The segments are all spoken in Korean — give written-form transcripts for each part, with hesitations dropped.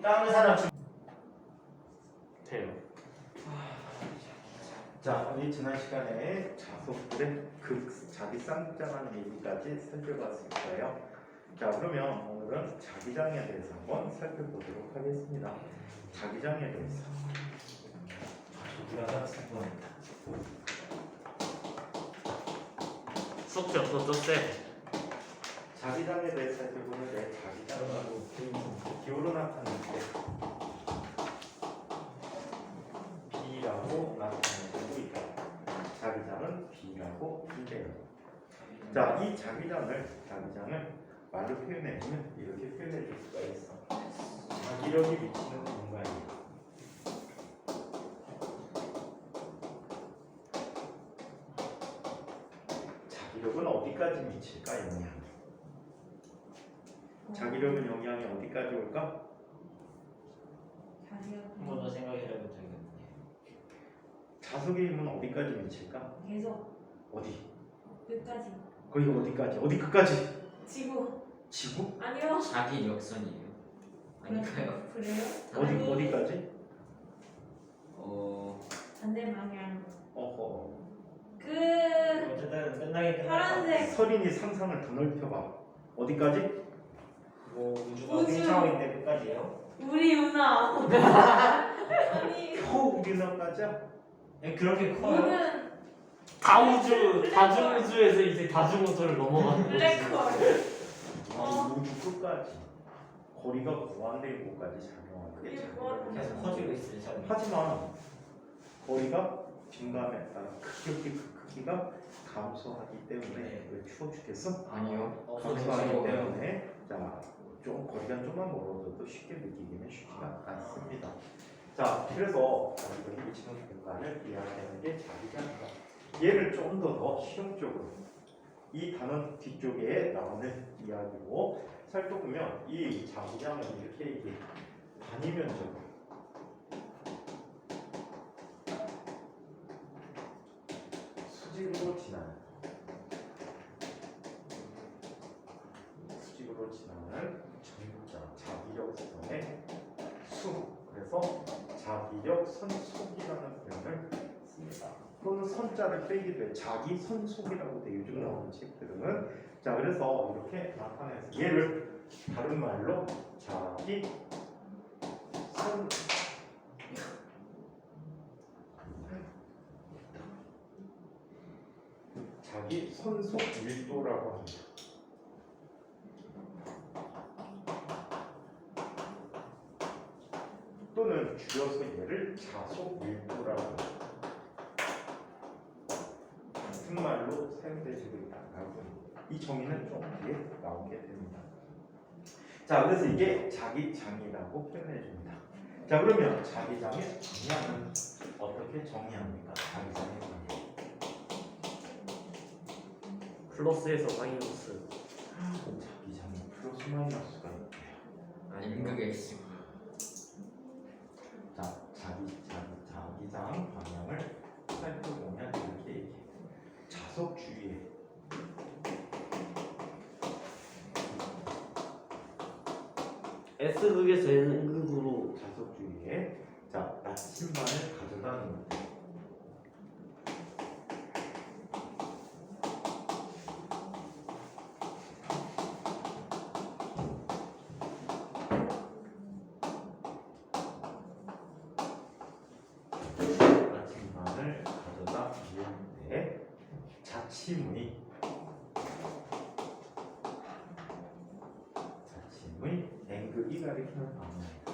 다른 사람 돼요. 자, 우리 지난 시간에 자석들의 자기 쌍장한 얘기까지 살펴봤을 거예요. 자, 그러면 오늘은 자기장에 대해서 한번 살펴보도록 하겠습니다. 자기장에 대해서. 숙제 없었죠, 쌤? 자기장에 대해서 살펴보는데 자기장은 기호로 나타내는데 B라고 나타내고 있다. 자기장은 B라고 한대요. 자, 이 자기장을 말로 표현해주면 이렇게 표현해줄 수가 있어. 자기력이 미치는 공간이에요. 자기력은 어디까지 미칠까? 영향이. 자기력은 영향이 어디까지 올까? 한 번 더 생각해봐도 되겠네. 자석의 힘은 어디까지 미칠까? 계속 어디? 끝까지. 거기 어디까지? 어디 끝까지? 지구. 지구? 아니요. 자기 역선이에요. 아닌가요? 그래요? 어디 어디까지? 반대 방향. 어허. 그 어쨌든 끝나긴 파란색. 서린이 상상을 더 넓혀봐. 어디까지? 뭐 우주가 우주. 팽창인데 끝까지예요? 우리 누나. 아니 우리나라까지야? 그렇게 커요? 우는 다우주, 다중우주에서 이제 다중우주를 넘어가는 거지. 블랙홀. 우주 끝까지. 거리가 무한대인 곳까지 작용하는 게 이게 자기력이야. 뭐- 계속 커지고 있어요. 참. 하지만 거리가 증가함에 따라 그 크기가 감소하기 때문에 왜 추워 죽겠어? 아니요. 감소하기 없어지고. 때문에 좀 거리가 좀만 멀어져도 쉽게 느끼기는 쉽지가 않습니다. 자, 그래서 자기력이 미치는 공간을 이해하는 게 자기장이다. 얘를 좀 더 실용적으로 이 단원 뒤쪽에 나오는 이야기로 살펴보면 이 자기장을 이렇게 얘기해. 단위면적으로 수직으로 지나는 전국자 자기력선의 수. 그래서 자기력 선속이라는 표현을 씁니다. 또는 선자를 빼기도 해. 자기 선속이라고 돼. 요즘 나오는 책들은. 자, 그래서 이렇게 나타내서 얘를 다른 말로 자기 선 자기 선속 밀도라고 합니다. 또는 줄여서 얘를 자속 밀도라고 합니다. 같은 말로 사용되지고 있다고 이 정의는 좀 뒤에 나오게 됩니다. 자, 그래서 이게 자기장이라고 표현해 줍니다. 자, 그러면 자기장의 방향은 어떻게 정의합니까? 자기장의 방향. 플러스에서 마이너스. 자기장이 플러스 마이너스가 있대요. 임극의 X. 자, 자기장 방향을 살펴보면 이렇게 얘기해요. 자석 주위에 S극에서 N극으로. 자석 주위에 나침반을 가져다는 거예요. 나침반을 가져다 놓는데 자침의 N극이 가리키는 방향이다.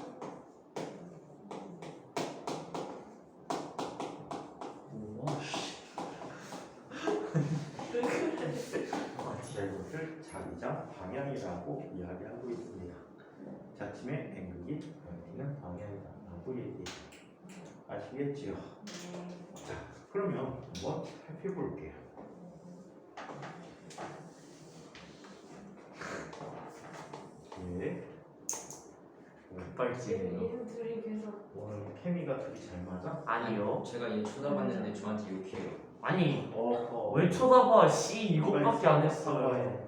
이것을 자기장 방향이라고 이야기하고 있습니다. 자침의 N극이 가리키는 방향이다라고 얘기해요. 아시겠지요? 자, 그러면 한번 살펴볼게요. 예. 급발진이에요. 얘는 둘이 계속. 오늘 케미가 둘이 잘 맞아? 아니요. 제가 얘 쳐다봤는데 저한테 욕해요. 아니, 어허. 왜 쳐다봐? C 이것밖에 안 했어요.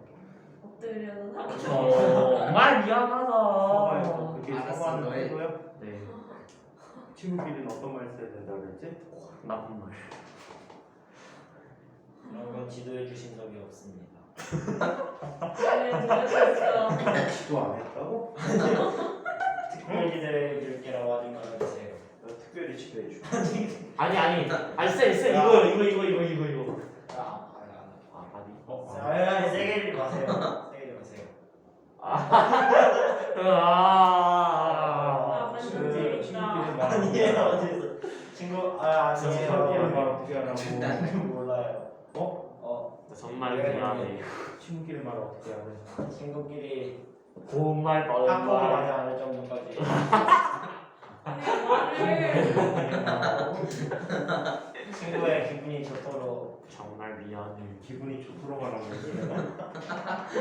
엎드려서 정말 미안하다. 사과해서 그렇게 알았어, 사과하는 너의- 태도야? 네. 친구끼리는 어떤 말 써야 된다고 그랬지? 나쁜 말. 그런 건 지도해 주신 적이 없습니다. 네, 누가 줬어? 지도 안 했다고? 특별 기대해 줄게라고 하지 말아주세요. 너 특별히 지도해 줘. 아니 쎄 이거. 아, 아, 아니. 아니, 세게 읽지 마세요. 세게 읽지 마세요. 친구끼리 재밌다. 말 아니에요, 어디서 친구 친구끼리 말 아니에요. 어떻게 하라고? 나는 몰라요. 어? 정말 미안해. 친구끼리 말 어떻게 하래? 친구끼리 고운 말 뻔한 학교를 말. 가지 않을 정도까지. 아니 말을 친구의 기분이 좋도록. 정말 미안해. 기분이 좋도록 하라고 그랬어.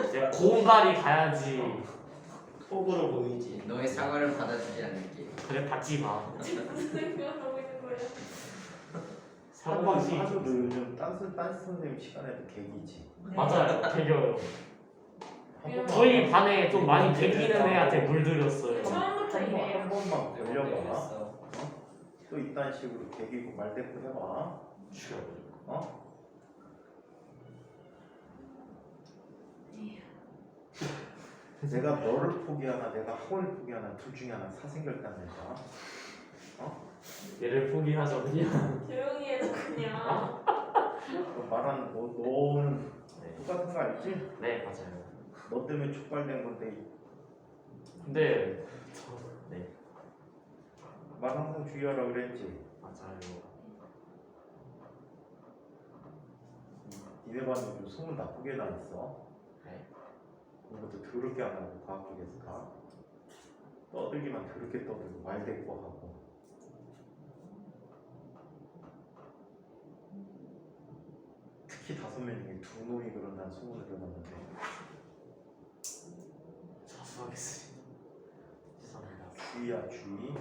이제 고운 말이 가야지. 속으로 보이지. 너의 사과를 받아주지 않을게. 그래 받지 마. 무슨 생각하고 있는 거야? 사과시. 아주 너 요즘 딴스 선생님 시간에도 계기지. 맞아요. 개겨요. 한 번만- 저희 반에 좀 많이 개기는 애한테 물들였어요. 처음부터 이래요. 한 번만 걸려봐. 걸렸어. 또 이딴 식으로 계기고 말대꾸 해봐. 죽여버려. 어? 내가 너를 포기하나 내가 학원을 포기하나 둘 중에 하나 사생결단된다. 얘를 포기하죠 그냥. 조용히 해도 그냥. 너 말하는 너는 네. 똑같은 거 알지? 네 맞아요. 너 때문에 촉발된 건데 근데 네 말 항상 주의하라 그랬지. 맞아요. 니네 반에 좀 소문 나쁘게 나 있어. 네. 공부도 더럽게 안 하고 과학 쪽에서 다 떠들기만 더럽게 떠들고 말대꾸 하고. 특히 5명 중에 2놈이 그런다는 소문을 들었는데 자수하겠습니다. 죄송합니다. 주의야 주의.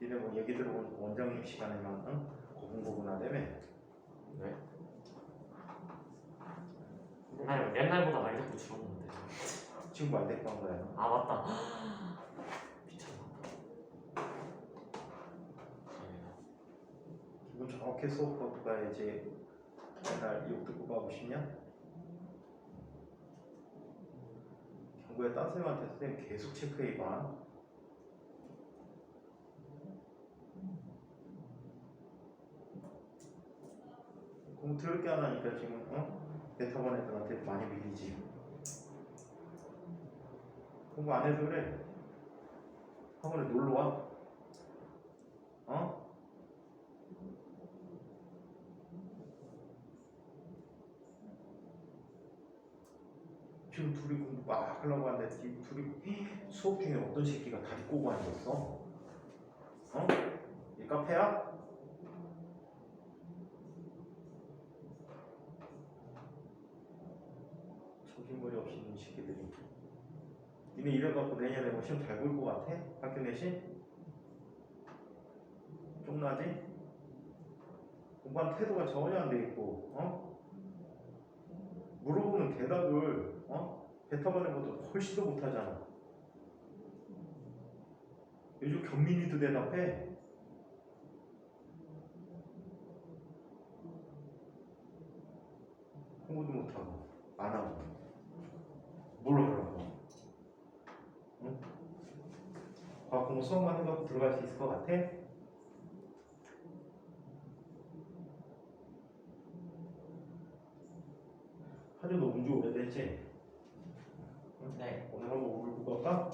니네 뭐 얘기 들어보니까 원장님 시간에만 응? 고분고분하다며. 네. 옛날보다 많이 듣고 줄었는데. 지금 말대꾸 한 거야. 아 맞다. 미쳤나. 기분 좋게 수업하고 가야지. 맨날 욕 듣고 가고 싶냐? 경고에 딴 쌤한테 선생님 계속 체크해봐. 공부 더럽게 안 하니까 지금 대타반 애들한테 많이 밀리지. 공부 안 해서 그래. 학원에 놀러 와. 지금 둘이 공부 막 하려고 하는데 지금 둘이 수업 중에 어떤 새끼가 다리 꼬고 앉았어? 이 카페야? 정신머리 없이 있는 새끼들이. 니네 이래갖고 내년에 뭐 시험 잘 볼 것 같아? 학교 내신? 쫑나지? 공부한 태도가 전혀 안 돼 있고, 물어보는 대답을, 뱉어보는 것도 훨씬 더 못하잖아. 요즘 경민이도 대답해. 공부도 못하고, 안 하고. 뭘 하라고? 응? 과학 공부 수업만 해갖고 들어갈 수 있을 것 같아? 하주 너 운주 오래됐지? 네. 오늘 한번 울고 갈까?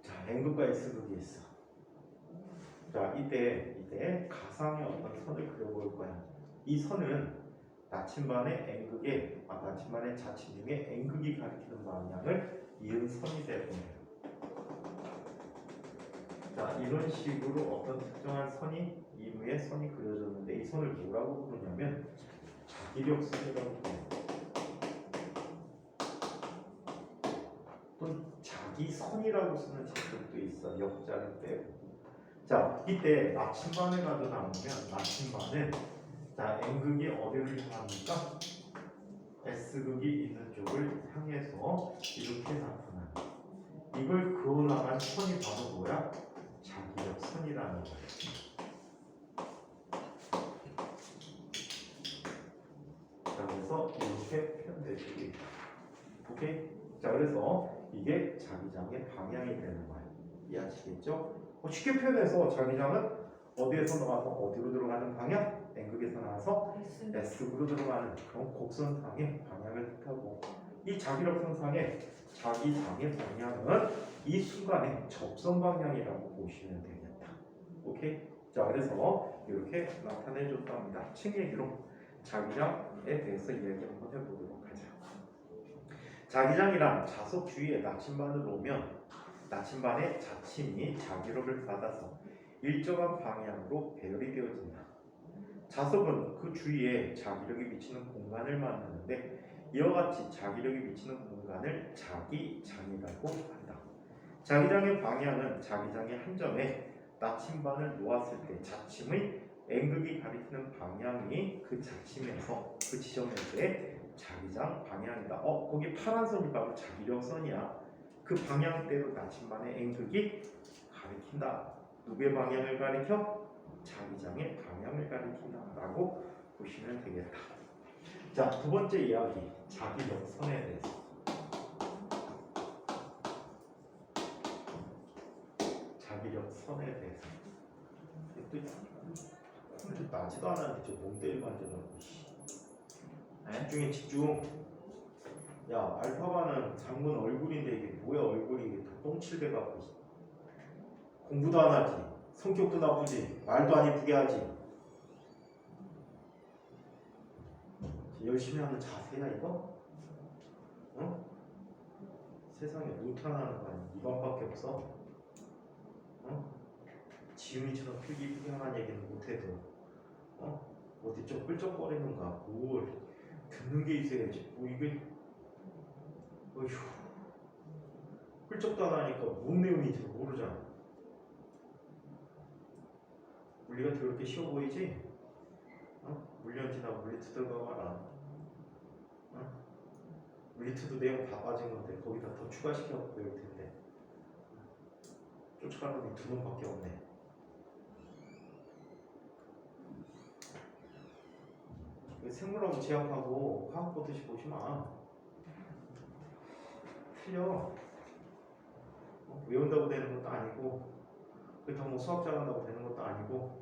자, N극과 S극이 있어. 자, 이때 가상의 어떤 선을 그려볼 거야. 이 선은 나침반의 N극에 나침반의 자침 중에 N극이 가리키는 방향을 이은 선이 되고요. 자, 이런 식으로 어떤 특정한 선이 이무의 선이 그려졌는데 이 선을 뭐라고 부르냐면 자기력선이라고 불러요. 또는 자기선이라고 쓰는 책들도 있어. 역자를 빼고. 자, 이때 나침반을 가져 나오면 나침반은 자, N극이 어디를 향합니까? S극이 있는 쪽을 향해서 이렇게 나타나는 이걸 그어나간 선이 바로 뭐야? 자기력 선이라는 거예요. 자, 그래서 이렇게 표현되고 있다. 오케이? 자, 그래서 이게 자기장의 방향이 되는 거예요. 이해하시겠죠? 쉽게 표현해서 자기장은 어디에서 나와서 어디로 들어가는 방향? N극에서 나와서 S극으로 들어가는 그런 곡선상의 방향을 뜻하고 이 자기력선상의 자기장의 방향은 이 순간의 접선 방향이라고 보시면 되겠다. 오케이? 자, 그래서 이렇게 나타내 줬답니다. 책 얘기로 자기장에 대해서 이야기 한번 해보도록 하자. 자기장이란 자석 주위에 나침반을 놓으면 나침반의 자침이 자기력을 받아서 일정한 방향으로 배열이 되어진다. 자석은 그 주위에 자기력이 미치는 공간을 만드는데 이와 같이 자기력이 미치는 공간을 자기장이라고 한다. 자기장의 방향은 자기장의 한 점에 나침반을 놓았을 때 자침의 N극이 가리키는 방향이 그 자침에서 그 지점에서의 자기장 방향이다. 거기 파란 선이 바로 자기력선이야. 그 방향대로 나침반의 N극이 가리킨다. 누구의 방향을 가리켜? 자기장의 방향을 가리킨다라고 보시면 되겠다. 자, 두 번째 이야기, 자기력선에 대해서. 자기력선에 대해서. 또 나지도 않았는데 저 몽때리 만져놓고. 집중해, 집중. 야, 알파바는 장문 얼굴인데 이게 뭐야 얼굴이 이게 다 똥칠대 갖고. 공부도 안 하지. 성격도 나쁘지. 말도 안 이쁘게 하지. 열심히 하는 자세야 이거? 어? 세상에 못하는 거 아니야. 이번밖에 없어. 어? 지훈이처럼 필기 이쁘게 하는 얘기는 못해도 어디 좀 끌적거리는가 뭘 듣는 게 있어야지. 뭐 이게 어휴 끌적도 안 하니까 뭔 내용인지 모르잖아. 물리가 더럽게 쉬워 보이지? 물리원 지나고 물리투 들어가봐라. 물리투도 내용 다 빠진 건데 거기다 더 추가시켜서 배울 텐데 쫓아가는 놈이 두 놈밖에 없네. 생물하고 제약하고 화학 보듯이 보지 마. 틀려. 외운다고 되는 것도 아니고 그렇다고 뭐 수학 잘한다고 되는 것도 아니고.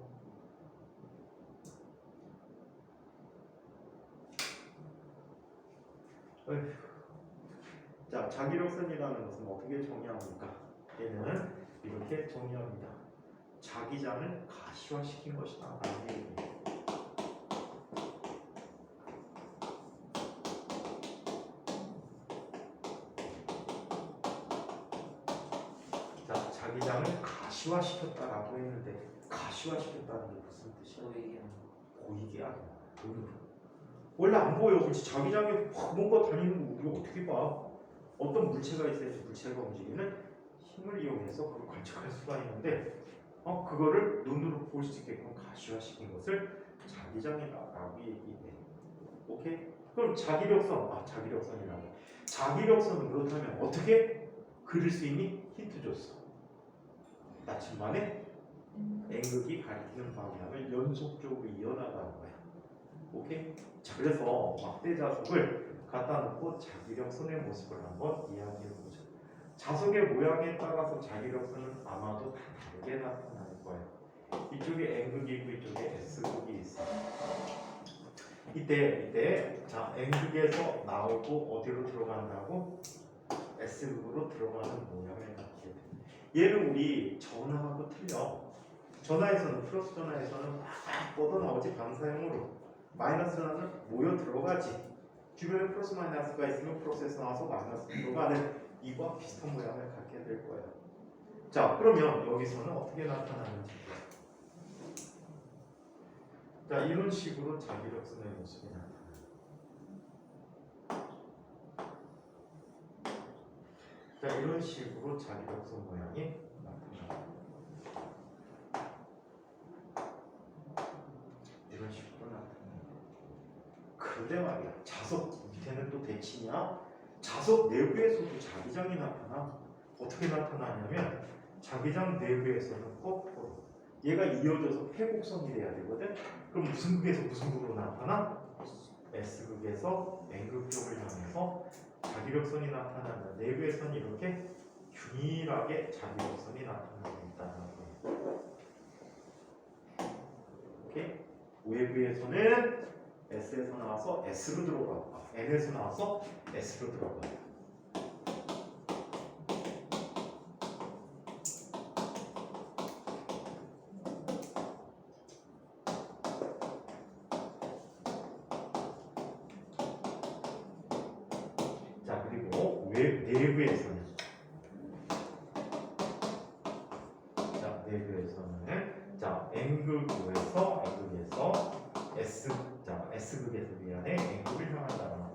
어휴. 자, 자기력선이라는 것은 어떻게 정의합니까? 얘는 이렇게 정의합니다. 자기장을 가시화시킨 것이다. 라는 얘기입니다. 자, 자기장을 가시화시켰다라고 했는데 가시화시켰다는 게 무슨 뜻이야? 보이게 하는 거야. 원래 안 보여. 그렇지. 자기장에 확 뭔가 다니는 거 우리가 어떻게 봐? 어떤 물체가 있어야지 물체가 움직이는 힘을 이용해서 그걸 관측할 수가 있는데 그거를 눈으로 볼 수 있게끔 가시화시킨 것을 자기장이라고 얘기해. 오케이? 그럼 자기력선, 자기력선이라고. 자기력선은 그렇다면 어떻게 그릴 수 있니? 힌트 줬어. 나침반에 N극이 가리키는 방향을 연속적으로 이어나가는 거야. 오케이? 자, 그래서 막대 자석을 갖다 놓고 자기력선의 모습을 한번 이야기해 보자. 자석의 모양에 따라서 자기력선은 아마도 다 다르게 나타날 거예요. 이쪽에 N극이 있고 이쪽에 S극이 있어. 이때 자 N극에서 나오고 어디로 들어간다고? S극으로 들어가는 모양을 갖게 돼. 얘는 우리 전하하고 틀려. 전하에서는 플러스 전하에서는 막 뻗어나오지 반사형으로. 마이너스는 모여 들어가지. 주변에 플러스 마이너스가 있으면 플러스에서 나와서 마이너스 들어가는 이와 비슷한 모양을 갖게 될 거예요. 자, 그러면 여기서는 어떻게 나타나는지. 자, 이런 식으로 자기력선의 모습이 나타나요. 자, 이런 식으로 자기력선 모양이 나타나요. 이런 식으로 나타나요. 그런데 말이야 자석 밑에는 또 대칭이야. 자석 내부에서도 자기장이 나타나. 어떻게 나타나냐면 자기장 내부에서는 거꾸로 얘가 이어져서 회곡선이 돼야 되거든. 그럼 무슨 극에서 무슨 극으로 나타나? S극에서 N극 쪽을 향해서 자기력선이 나타나는 내부에서는 이렇게 균일하게 자기력선이 나타나고 있다는 거예요. 오케이? 외부에서는 S에서 나와서 S로 들어가. N에서 나와서 S로 들어가. 자, 그리고 내부에서는 자, N극에서 S극에서 미안해 N극을 향한다는 거예요.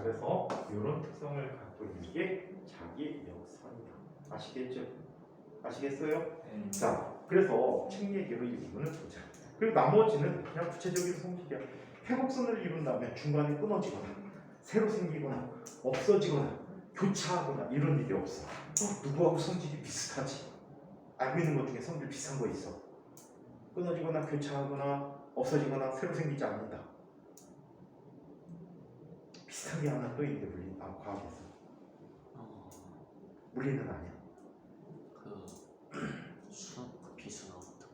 그래서 이런 특성을 갖고 있는 게 자기력선이다. 아시겠죠? 아시겠어요? 자, 그래서 책 얘기로 이 부분을 보자. 그리고 나머지는 그냥 구체적인 성질이야. 회곡선을 이룬 다음에 중간에 끊어지거나 새로 생기거나 없어지거나 교차하거나 이런 일이 없어. 누구하고 성질이 비슷하지? 알고 있는 것 중에 성질 비슷한 거 있어. 끊어지거나 교차하거나 없어지거나 새로 생기지 않는다. 비슷한 게 하나 또 있는데 물리 과학에서 물리는 아니야. 그 비수나 같은.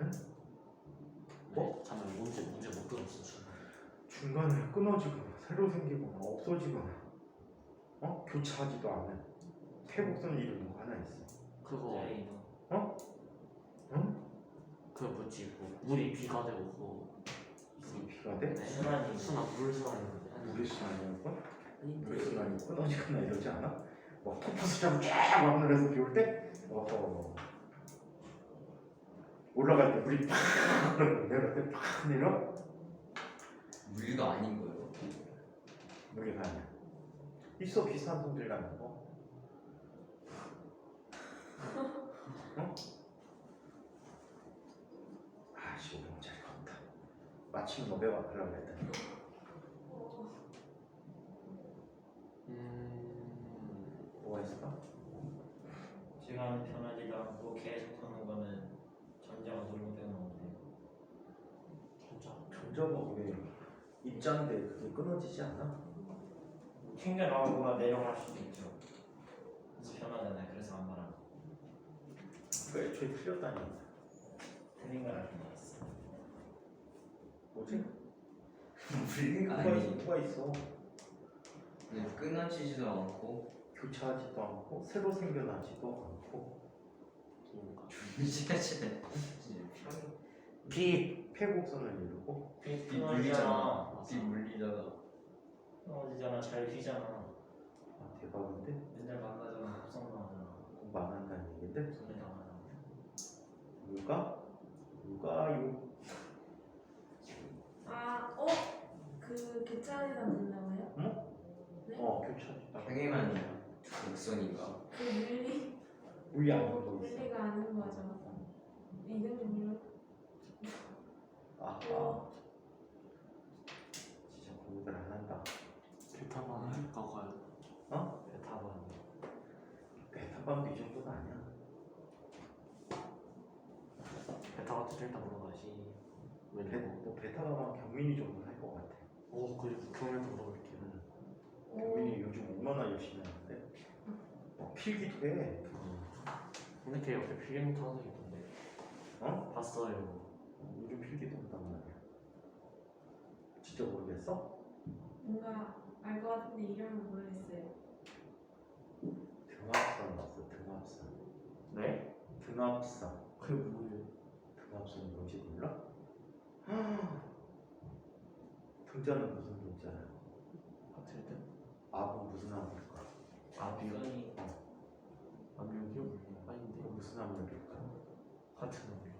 응? 뭐? 잠깐 문제 못 들었어. 중간에 끊어지거나 새로 생기거나 없어지거나 교차하지도 않는 회곡선을 이루는 거 하나 있어. 그거 응? 그 뭐지? 물이 비가 되고 물이 비가 돼? 순환이 물순환인데. 물순환이었고 물순환이 끊어지거나 이러지 않아? 뭐 토파수처럼 쫙 하늘에서 비 올 때 올라갈 때 물이 팍 내려올 때 팍 내려? 물리가 아닌 거예요. 물이 아니야. 있어 비슷한 성질 갖는 거. 아씨 오늘 잘 봤다. 마침 너 배워 하려고 했더니 뭐가 있을까? 시간 변하지도 않고 계속 하는 거는 전자가 노력되는 건데. 전자가 왜 입자인데 그게 끊어지지 않아? 튕겨 나오거나 내려갈 수도 있죠. 그래서 변하잖아요. 그래서 안 말하는 거. 그 애초에 틀렸다니. 틀린 걸 알고 있어. 뭐지? 물리가 아니. 뭐가 있어? 근데 끊어지지도 않고 교차하지도 않고 새로 생겨나지도 않고 미치겠네. 회곡선을 이루고 끊어지잖아. 물리다가 끊어지잖아. 잘 휘잖아. 아 대박인데? 맨날 망가져서 합성 나오잖아. 공부 안 한다는 얘긴데? 소리 나가잖아. 누가요? 그 교차하다 문나와요? 교차하지도 않고 평행한 곡선인가? 그 물리 물리 아닌 거 있어. 물리가 아닌 거죠. 이름이 물리. 아하 진짜 공부를 안 한다. 베타만 할까 과연? 베타반. 베타밤도 이 정도는 아니야. 베타 같은 거 일단 물어봐야지. 왜냐고? 베타밤 경민이 정도는 할 것 같아. 그리고 교훈을 물어볼게요. 경민이 요즘 얼마나 열심히 하는데 필기도 해. 근데 걔 옆에 필기노트 하나 있던데. 봤어요. 요즘 필기도 한단 말이야. 진짜 모르겠어? 뭔가 알 것 같은데 이름을 모르겠어요. 등합선 봤어. 등합선. 네? 등합선. 그게 뭐예요? 등합선이 뭔지 몰라? 등자는 무슨 등자야? 같을 때? 압은 무슨 압일까? 압이요? 변이 압력이요? 아닌데. 무슨 압력일까? 같은 압력.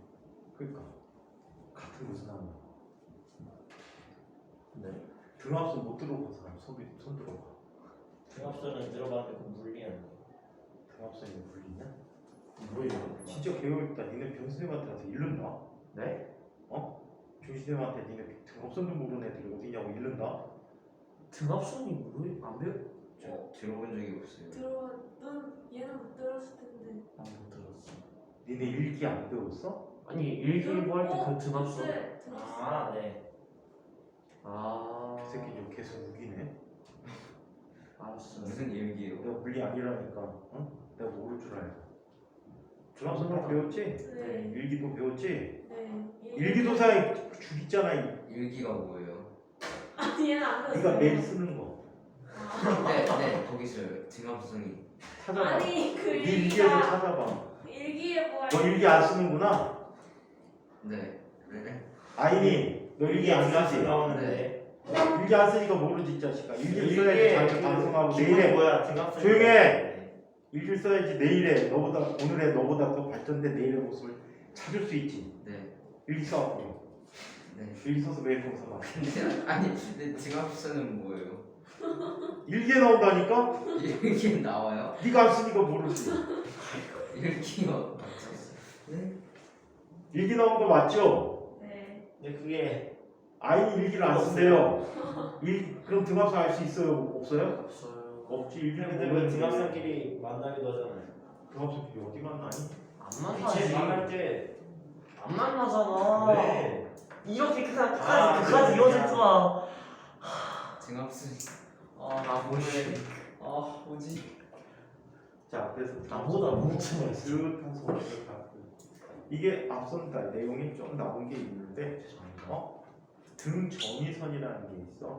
그러니까 같은 무슨 압력? 네. 등합선 못 들어본 사람 손 들어봐. 중합선은 들어봤는데 그 물리 아니야. 등합선이 물리냐? 뭐예요? 진짜 개어렵다. 니네 변수님한테 가서 잃는다. 네? 조시쌤한테 니네 등업선도 모르는 애들이 어디냐고 잃는다. 등합선이 뭐예요? 안 배워? 들어본 적이 없어요. 얘는 못 들었을 텐데. 나못 들었어. 니네 일기 안 배웠어? 아니 일기예보 할 때 그 등합선. 네, 들었어. 아 네. 아. 그 새끼 좀 계속 우기네. 알았어. 무슨 일기예요? 내가 물리 아니라니까. 응? 내가 모를 줄 알고. 등합선 다 배웠지? 네. 일기도 배웠지? 네. 일기도사에 줄 있잖아. 일기가 뭐예요? 아니 얘는 안 들었어요. 네가 매일 쓰는 거. 아. 네 거기서 등합성이 찾아봐. 아니 그 네 일기에서 일기가 찾아봐. 일기에 뭐 너 일기 안 쓰는구나. 네. 아이니, 너 일기 안 쓰지? 나오는데. 일기 안 쓰니까 모르지 이 자식아. 일기를 써야지 자기 방송하고 기본 내일에 뭐야? 등합성. 조용해! 일기를 써야지 내일에 너보다 오늘의 너보다 더 발전된 내일의 모습을 찾을 수 있지. 네. 일기 써갖고 네. 일기 써서 매일 검사 봐. 근데 아니 근데 등합성은 뭐예요? 일기에 나온다니까? 일기에 나와요? 네가 안 쓰니까 모르지. 일기가 네? 일기 나온 거 맞죠? 네. 근데 그게 아이는 일기를 안 쓴대요. 그럼 등합성 알 수 있어요? 없어요? 없어요. 없지. 일기는 근데 왜 등합성끼리 만나기도 하잖아요. 등합성끼리 어디 만나니? 안 빛이 만날 만나지. 때. 안 만나잖아. 네. 이렇게 그냥 아, 그까지 그렇구나. 이어질 줄아. 등합성 아 뭐지? 아 뭐지? 자, 그래서 나보다 뭉쳐야 비슷한 소리를 갖고 이게 앞선 내용이 좀 남은 게 있는데 등전이선이라는 게 있어.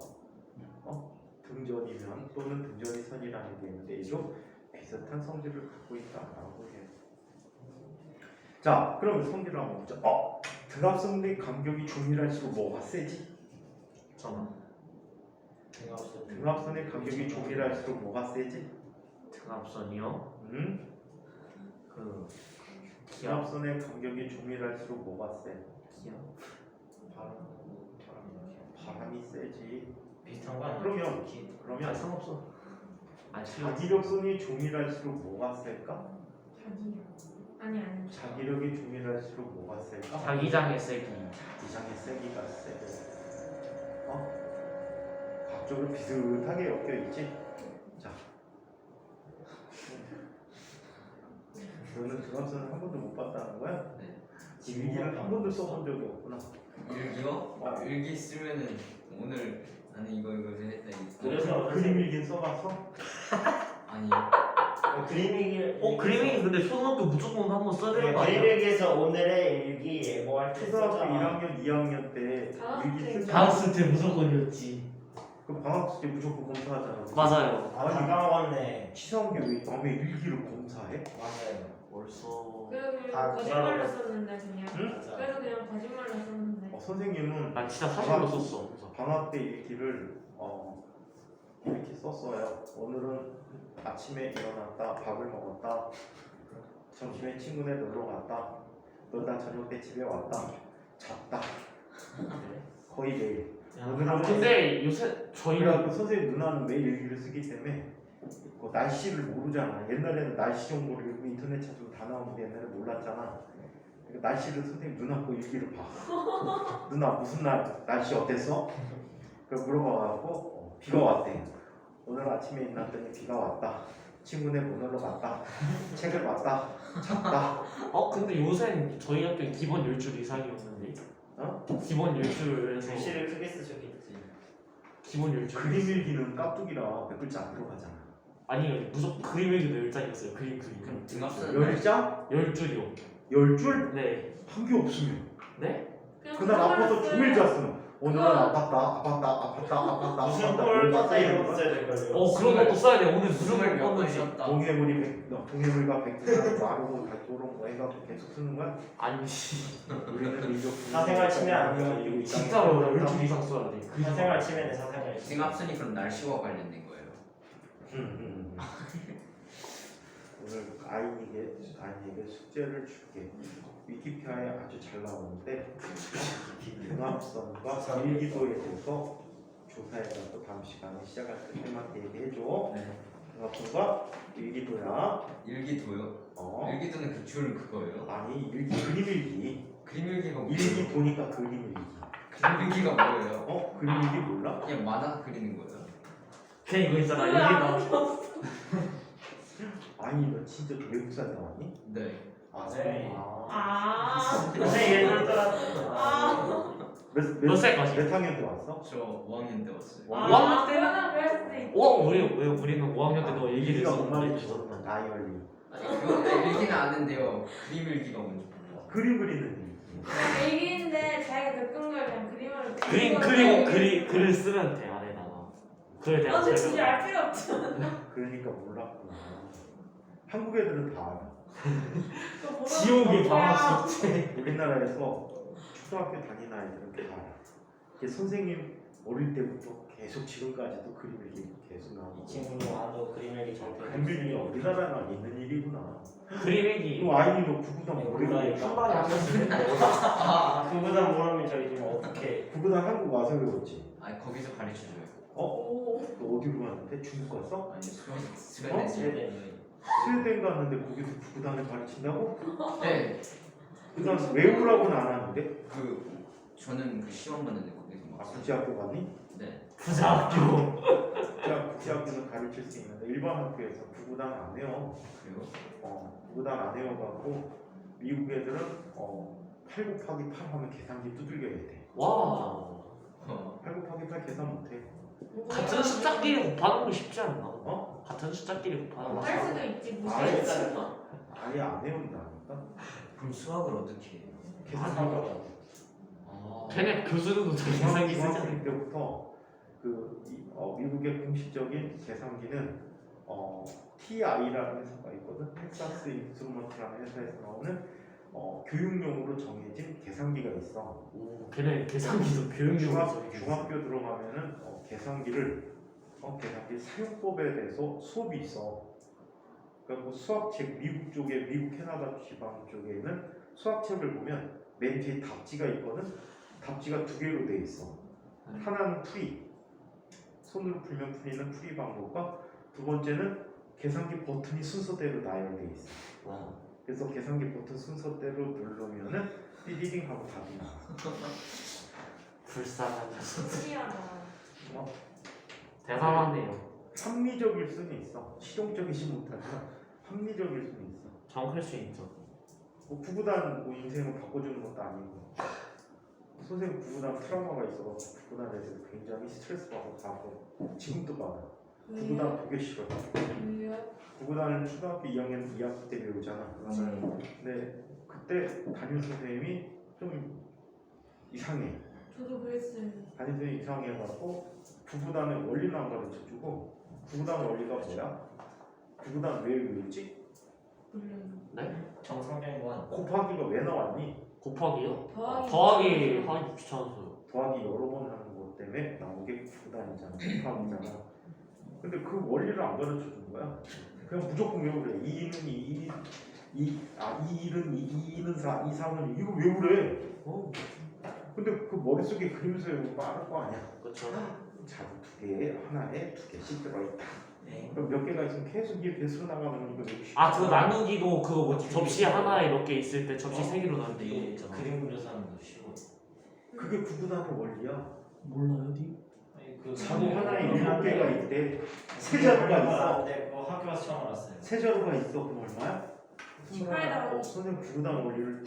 등전이면 또는 등전이선이라는 게 있는데 이도 비슷한 성질을 갖고 있다라고 해요. 자, 그럼 성질을 한번 보자. 등합성 대 간격이 조밀할수록 뭐가 세지? 잠깐. 등합성. 등합선의 간격이 조밀할수록 뭐가 세지? 등합선이요? 그 기압. 등합선의 간격이 조밀할수록 뭐가 세? 기압. 바람이 세지. 비슷한 거 아니야? 그러면 아 상관없어. 아 자기력선이 조밀할수록 뭐가 셀까? 자기요. 아니. 자기력이 조밀할수록 뭐가 셀까? 자기장의 세기. 기장의 세기가 세. 각적으로 비슷하게 엮여 있지. 자, 너는 등합선을 한 번도 못 봤다는 거야? 네. 일기를 한 번도 써본 적이 없구나. 일기요? 일기 쓰면은 오늘 나는 이거 했다 이거. 그래서 그림 일기 써봤어? 아니요. 그림일기. 그림이 근데 초등학교 무조건 한 번 써야 되는 거 아니야? 그림일기에서 오늘의 일기 예보할 때 초등학교 쓰잖아. 1학년, 2학년 때 일기 쓸 때 방학쓸 때 무조건이었지. 그 방학 때 무조건 검사하잖아. 맞아요. 다 까먹었네. 치성교육 밤에 일기를 검사해? 맞아요. 벌써. 그래서 아, 그냥 거짓말로 그거라고. 썼는데 그냥. 응? 맞아. 그래서 그냥 거짓말로 썼는데. 선생님은 난 진짜 사실로 썼어. 방학 때 일기를 이렇게 썼어요. 오늘은 아침에 일어났다, 밥을 먹었다, 점심에 친구네 놀러 갔다, 놀다 저녁 때 집에 왔다, 잤다. 거의 매일. 오늘은 근데 요새 저희는 그래갖고 선생님 누나는 매일 일기를 쓰기 때문에 그 날씨를 모르잖아. 옛날에는 날씨 정보를 읽고 인터넷 찾으면 다 나오는데 옛날에 몰랐잖아. 그러니까 날씨를 선생님 누나 거 일기를 봐. 누나 무슨 날씨 어땠어? 그걸 물어봐갖고 비가 왔대. 오늘 아침에 일어났더니 비가 왔다. 친구네 문으로 갔다. 책을 봤다. 잤다. 근데 요새는 저희 학교에 기본 10줄 이상이었는데. 기본 10줄에서 글씨를 크게 쓰셨겠지. 기본 10줄. 그림 일기는 깍두기라 몇 글자 안 들어가잖아. 아니 무조건 그림 일기도 10장이었어요. 그림. 그럼 등합성 10장? 10줄이요. 10줄? 네. 한 개 없으면. 네? 그냥 그날 아파서 거짓말로 종일 써요. 잤으면. 오늘은 아팠다. 무슨 꼴 떴다 이런 거 써야 될걸요. 그런 것도 써야 돼. 오늘 무슨 숨을 말 몇번 떴는지. 쉬었다. 동해물과 백두산 마르고 백도롱 뭐 해가지고 계속 쓰는 거야? 아니 우리는 민족 사생활 침해 아니면 진짜로 10줄 이상 써야 돼. 사생활 침해네 사생활. 등합성이 그럼 날씨와 관련된 거예요. 오늘 아이에게 숙제를 줄게. 위키피디아에 아주 잘 나오는데 등합선과 일기도에 대해서 조사해가지고 다음 시간에 시작할 때 쌤한테 얘기해줘. 네. 등합선과 일기도야. 일기도요? 일기도는 그 줄 그거예요? 아니 그림 일기. 그림 일기가 뭐예요? 일기 보니까 그림 일기. 그림 일기가 뭐예요? 그림 일기 몰라? 그냥 만화 그리는 거예요? 그냥 이거 있잖아. 왜 아는 여기다. 게 없어? 아니 너 진짜 외국 살다 왔니? 네. 아, 네. 아. 선생님 예를 들어 아. 몇 살까지? 몇 학년 때 왔어? 저 5학년 때 왔어요. 오학년 때는? 그러면 그럴 수도 있지. 우리는 5학년 때 너 얘기를 일기가 뭔 했었는데. 말인지 모르면 다이어리. 아니 그거 일기는 아는데요. 그림 일기가 뭔지 몰라요. 그림 그리는 일기. 그냥 일기인데 자기가 겪은 걸 그냥 그림으로 그림 그리고 그리고 글을 쓰면 돼 안에다가. 글에 대한 근데 굳이 설명. 알 필요 없잖아. 그러니까 몰랐구나. 한국 애들은 다 알아. 그거 보면 지옥의 뭐야. 방학 숙제. 우리나라에서 초등학교 다니는 아이들은 다 알아. 이게 선생님 어릴 때부터 계속 지금까지도 그림 일기 계속 이 나오고. 친구는 와도 그림 일기 잘 그림 일기가 우리나라에만 있는 일이구나. 그림 얘기. 너 아이니 너 구구단 모르니까. 한 방에 한 번씩 했는데 그보다 모르면 저희 지금 어떻게 구구단 한국 와서 배웠지. 아니 거기서 가르쳐줘요. 오. 너 어디로 갔는데? 중국 갔어? 아니 스웨덴 스웨덴이 스웨덴 갔는데 거기서 구구단을 가르친다고? 네. 구구단 외우라고는 안 하는데? 그 저는 그 시험 봤는데 거기서 아, 막 국제학교 갔니? 네. 부자학교. 국제학교는 가르칠 수 있는데 일반 학교에서 구구단 안 해요. 그리고 구구단 안 해요. 미국 애들은 8 곱하기 8 하면 계산기 두들겨야 돼. 와. 8 곱하기 8 계산 못해. 같은 숫자끼리 곱하는 거 쉽지 않나? 같은 숫자끼리 곱하는 거. 할 수도 있지 아예 무시했지. 아예 안 외운다니까. 그럼 수학을 어떻게 해요? 계산기가 걔네 교수들도 저 계산기 쓰잖아. 중학생 때부터 미국의 공식적인 계산기는 TI라는 회사가 있거든. 텍사스 인스트루먼트라는 회사에서 나오는 교육용으로 정해진 계산기가 있어. 오, 걔네 계산기도 교육용으로 중학교 들어가면은 계산기 사용법에 대해서 수업이 있어. 그러니까 뭐 수학책 미국 캐나다 지방 쪽에는 수학책을 보면 맨 뒤에 답지가 있거든. 답지가 두 개로 돼 있어. 하나는 풀이, 손으로 풀면 풀리는 풀이 방법과 두 번째는 계산기 버튼이 순서대로 나열돼 있어. 와. 그래서 계산기 버튼 순서대로 누르면은 띠디딩 하고 답이 나와. 불쌍한 녀석. 신기하다. 대단하네요. 합리적일 수는 있어. 실용적이지 못하지만 합리적일 수는 있어. 정확할 수 있죠. 뭐 구구단 인생을 바꿔주는 것도 아니고 선생님 구구단 트라우마가 있어. 구구단에 대해서 굉장히 스트레스 받고 지금도 받아. 구구단 되게 싫어. 왜요? 구구단을 초등학교 2학년 2학기 때 배우잖아. 맞아요. 근데 그때 담임 선생님이 좀 이상해. 저도 그랬어요. 담임 선생님이 이상해갖고 구구단의 원리는 안 가르쳐주고 구구단 원리가 뭐야? 구구단 왜 외우지? 몰라요. 정성경관 곱하기가 왜 나왔니? 곱하기요? 더하기. 하기 귀찮아서요. 더하기 여러 번 하는 것 때문에 나온 게 구구단이잖아. 곱하기잖아. 근데 그 원리를 안 가르쳐 준 거야. 그냥 무조건 외우래. 2는 2, 2는 2, 2는 4, 2, 3은 이거 외우래. 근데 그 머릿속에 그리면서 외우면 빠를 거 아니야. 그렇죠. 자리 두 개에 하나에 두 개씩 들어있다. 네. 그럼 몇 개가 있으면 계속 이게 개수로 나가면 이거 외우기 쉽지 아, 그 않아. 나누기도 그거 뭐지? 접시 하나에 몇 개 있을 때 접시 세 개로 나누기 이거 이게 있잖아. 그림 그려서 하는 거 쉬워. 그게 구구단의 원리야. 몰라요, 니? 아니, 그 자고 하나에 그림 7개가 있대. 세 자루가 있어. 네, 그거 학교 가서 처음 알았어요. 세 자루가 있어. 그럼 얼마야? 18자루. 선생님 구구단 원리를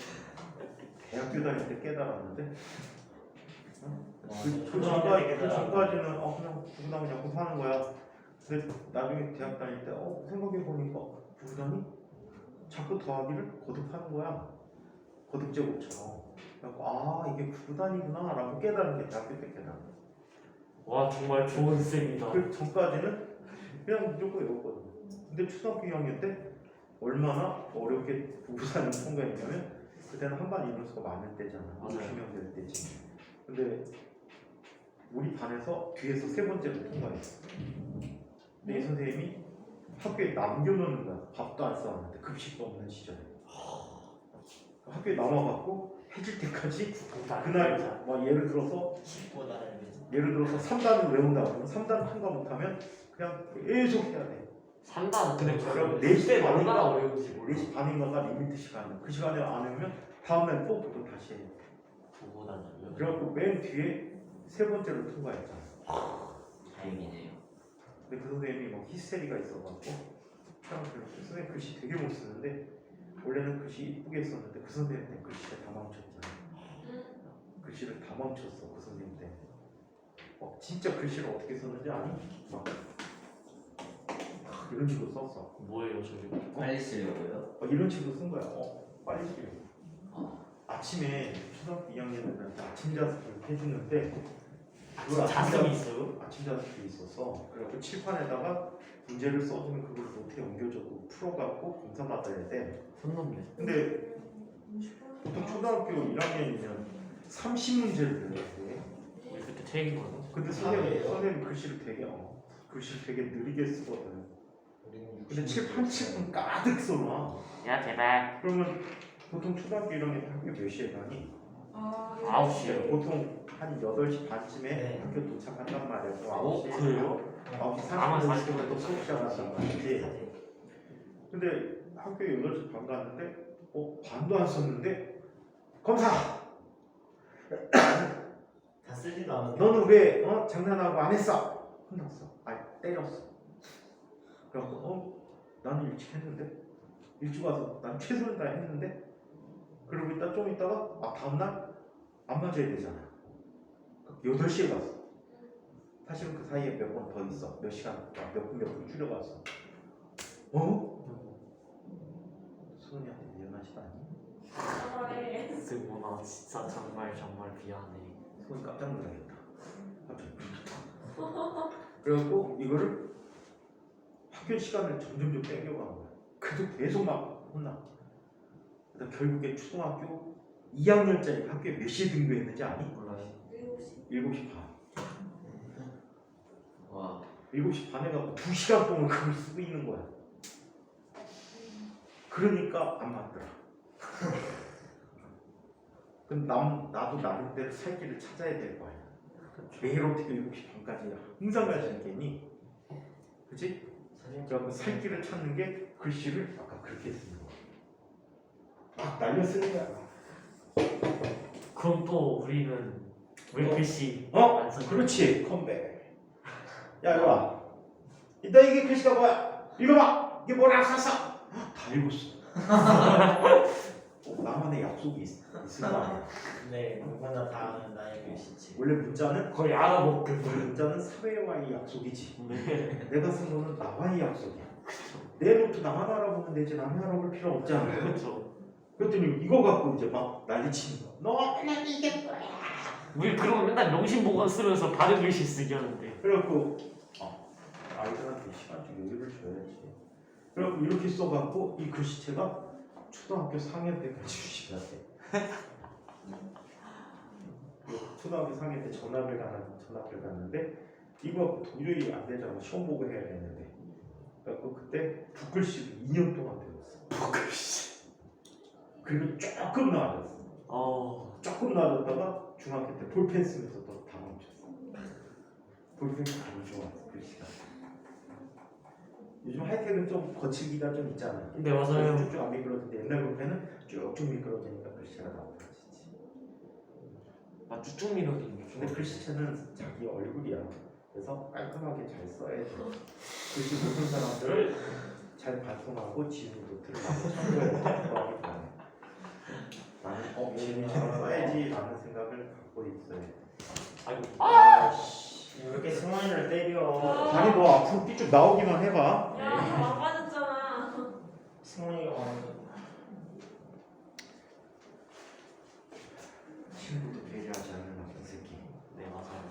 대학교 다닐 때 깨달았는데 그 전까지는 그냥 구구단 그냥 곱하는 거야. 근데 나중에 대학 다닐 때 생각해보니까 구구단이 자꾸 더하기를 거듭하는 거야. 거듭제곱처럼. 그래서 이게 구구단이구나 라고 깨달은 게 대학교 때 깨달은. 와, 정말 좋은 쌤이다. 그 전까지는 그냥 무조건 외웠거든. 근데 초등학교 2학년 때 얼마나 어렵게 구구단을 통과했냐면 그때는 한반 인원수가 많을 때잖아. 맞아요. 50명 될 때지. 근데 우리 반에서 뒤에서 세 번째로 통과했어. 근데 이 선생님이 학교에 남겨놓는 거야. 밥도 안 싸왔는데 급식도 없는 시절에. 학교에 남아갖고 해질 때까지 그날 예를 들어서 10보다는 3단을 외운다. 그러면 3단 통과 못하면 그냥 계속 해야 돼. 산다. 근데 그럼 그때 4시 얼마나 반인가 어려운지 몰라. 4시 반인가가 리미트 시간이야. 그 시간에 안 오면 다음날 또 그거 다시 해. 보고 다녀요. 그래갖고 맨 뒤에 3번째로 통과했잖아. 다행이네요. 근데 그 선생님이 뭐 히스테리가 있어가지고 선생님 글씨 되게 못 쓰는데 원래는 글씨 이쁘게 썼는데 그 선생님 때문에 글씨를 다 멈췄잖아. 글씨를 다 멈췄어 그 선생님 때문에. 진짜 글씨를 어떻게 썼는지 아니? 막 이런 식으로 썼어. 뭐예요 저게? 빨리 쓰려고요? 이런 식으로 쓴 거야. 빨리 쓰려고. 아침에 초등학교 2학년들한테 아침 자습을 해주는데 그걸 자습이 있어요? 아침 자습이 있어서 그래갖고 칠판에다가 문제를 써주면 그걸 노트에 옮겨줘도 풀어갖고 검사 받아야 돼. 손 넘네. 근데 보통 초등학교 1학년이면 30문제를 내야 돼. 우리 그때 책임 거든. 근데 선생님 글씨를 되게 느리게 쓰거든. 근데 칠판 가득 써놔. 야 대박. 그러면 보통 초등학교 1학년 학교 몇 시에 가니? 아, 9시에. 보통 한 8시 반쯤에 네. 학교 도착한단 말이야. 어? 9시에. 그래요? 9시 아마 40분에 또 수업 시작한단 말이지. 근데 학교에 8시 반 갔는데 반도 안 썼는데 검사! 다 쓰지도 않았는데. 너는 왜 장난하고 안 했어? 혼났어. 아니 때렸어. 그래갖고 나는 일찍 했는데 일찍 와서 난 최선을 다해 했는데 그러고 있다 좀 있다가 다음날 안 맞아야 되잖아. 8시에 갔어. 사실은 그 사이에 몇 번 더 있어. 몇 시간 몇 분 줄여갔어. 수은이한테 미안하시다 아니? 쓰구나. 진짜 정말 미안해. 수은이 깜짝 놀라겠다. 갑자기. 그래갖고 이거를 학교 시간을 점점 땡겨간 거야. 그래도 계속 막 혼나. 그래서 결국에 초등학교 2학년짜리 학교에 몇 시에 등교했는지 아니? 몰라요. 7시 반. 와. 7시 반에 가고 2시간 동안 그걸 쓰고 있는 거야. 그러니까 안 맞더라. 그럼 나도 나름대로 살 길을 찾아야 될 거 아니야. 매일 어떻게 7시 반까지 항상 갈 수 있겠니? 그치? 그래서 살 길을 찾는 게 글씨를 아까 그렇게 쓰는 거야. 막 날려 쓰는 거야. 그럼 또 우리는 왜 글씨 어? 안 쓰는 그렇지. 컴백. 야 이리 와. 이따 이게 글씨가 뭐야? 읽어봐. 이게 뭐라고 썼어? 다 읽었어. 나만의 약속이 있을 거 아니야. 네, 누구나 다 아는 나의 글씨지. 원래 문자는 거의 알아먹고. 원래 문자는 사회와의 약속이지. 네. 내가 쓴 거는 나와의 약속이야. 내 노트 나만 알아보면 되지 남이 알아볼 필요 없잖아. 그렇죠. 그랬더니 이거 갖고 이제 막 난리치는 거야. 너 맨날 이게 뭐야? 우리 그러면 맨날 명심보건 쓰면서 바른 글씨 쓰기 하는데. 그래갖고 아이들한테 시간 좀 여유를 줘야지. 그래갖고 이렇게 써갖고 이 글씨체가 초등학교 4학년 때까지 유지가 돼. 초등학교 4학년 때 전학을 갔는데 이거 갖고 도저히 안 되잖아. 시험 보고 해야 되는데. 그래갖고 그때 붓글씨를 2년 동안 배웠어. 붓글씨. 그리고 조금 나아졌어. 조금 나아졌다가 중학교 때 볼펜 쓰면서 또 다 멈췄어. 볼펜이 너무 좋아 글씨가. 요즘 하이텍은 좀 거칠기가 좀 있잖아. 네 맞아요. 쭉쭉 안 미끄러지는데 옛날 볼펜은 쭉쭉 미끄러지니까 글씨가 나오지. 쭉쭉 밀어지는 게 근데 글씨체는 자기 얼굴이야. 그래서 깔끔하게 잘 써야 돼. 글씨 못 쓴 사람들을 잘 발송하고 지우는 노트를 많이 참고해서 공부하기 바래. 나는 지우처럼 써야지 라는 생각을 갖고 있어야 돼. 아이고. 왜 이렇게 승원이를 때려? 다리 너 앞으로 삐쭉 나오기만 해봐. 야, 망가졌잖아. 승원이가 완전 친구도 배려하지 않는 나쁜 새끼. 네 맞아요.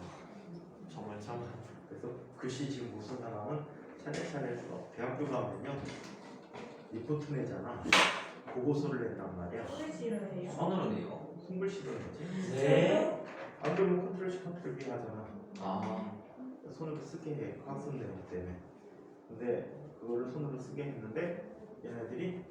정말 참. 그래서 글씨 지금 못 쓴 사람은 차례차례 써. 대학교 가면요 리포트 내잖아. 보고서를 낸단 말이야. 소리 싫어해요. 손으로 내요. 손글씨로 내지. 네. 안 그러면 컨트롤 C 컨트롤 V 하잖아. 아. 손으로 쓰게 해. 학습 내용 때문에. 근데 그거를 손으로 쓰게 했는데 얘네들이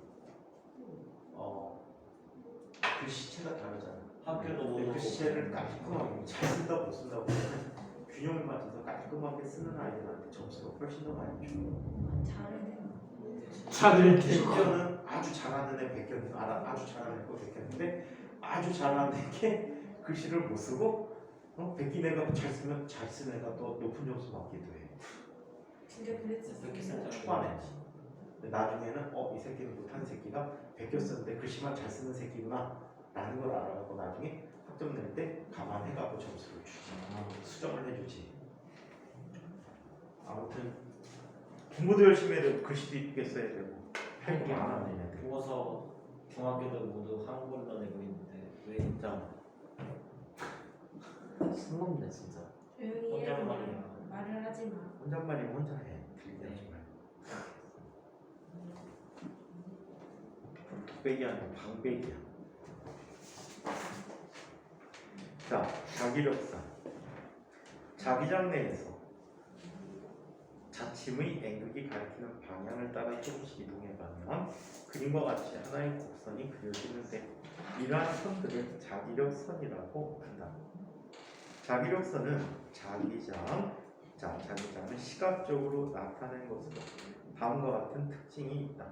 글씨체가 다르잖아. 학교도 못 근데 오고. 글씨체를 깔끔하게 잘 쓴다 못 쓴다고 하면 균형을 맞춰서 깔끔하게 쓰는 아이들한테 점수가 훨씬 더 많이 줘요. 잘해요. 차를 심지어는 아주 잘하는 애 베꼈는데 아주 잘하는 애가 베꼈는데 아주 잘하는 애게 글씨를 못 쓰고 베낀 애가 잘 쓰면 잘 쓴 애가 또 높은 점수 받기도 해요. 진짜 그랬었어요. 그렇게 쓴 초반에. 근데 나중에는 이 새끼는 못하는 새끼가 베꼈었는데 글씨만 잘 쓰는 새끼구나 라는 걸 알아가고 나중에 학점 낼 때 감안해가고 점수를 주지. 수정을 해주지. 아무튼 공부도 열심히 해도 글씨도 이쁘게 써야 되고 할 게 많아 얘네들. 국어서 중학교도 모두 한국어로 내고 있는데 왜 진짜 숨 넘네 진짜. 조용히 해. 혼잣말이야. 말을 하지 마. 혼잣말이면 혼자 해. 들리게 하지 말고. 독백이 아니고 방백이야. 자, 자기력사. 자기장 내에서 자침의 N극이 가리키는 방향을 따라 조금씩 이동해가면 그림과 같이 하나의 곡선이 그려지는데 이러한 선들을 자기력선이라고 한다. 자기력선은 자기장을 시각적으로 나타낸 것으로 다음과 같은 특징이 있다.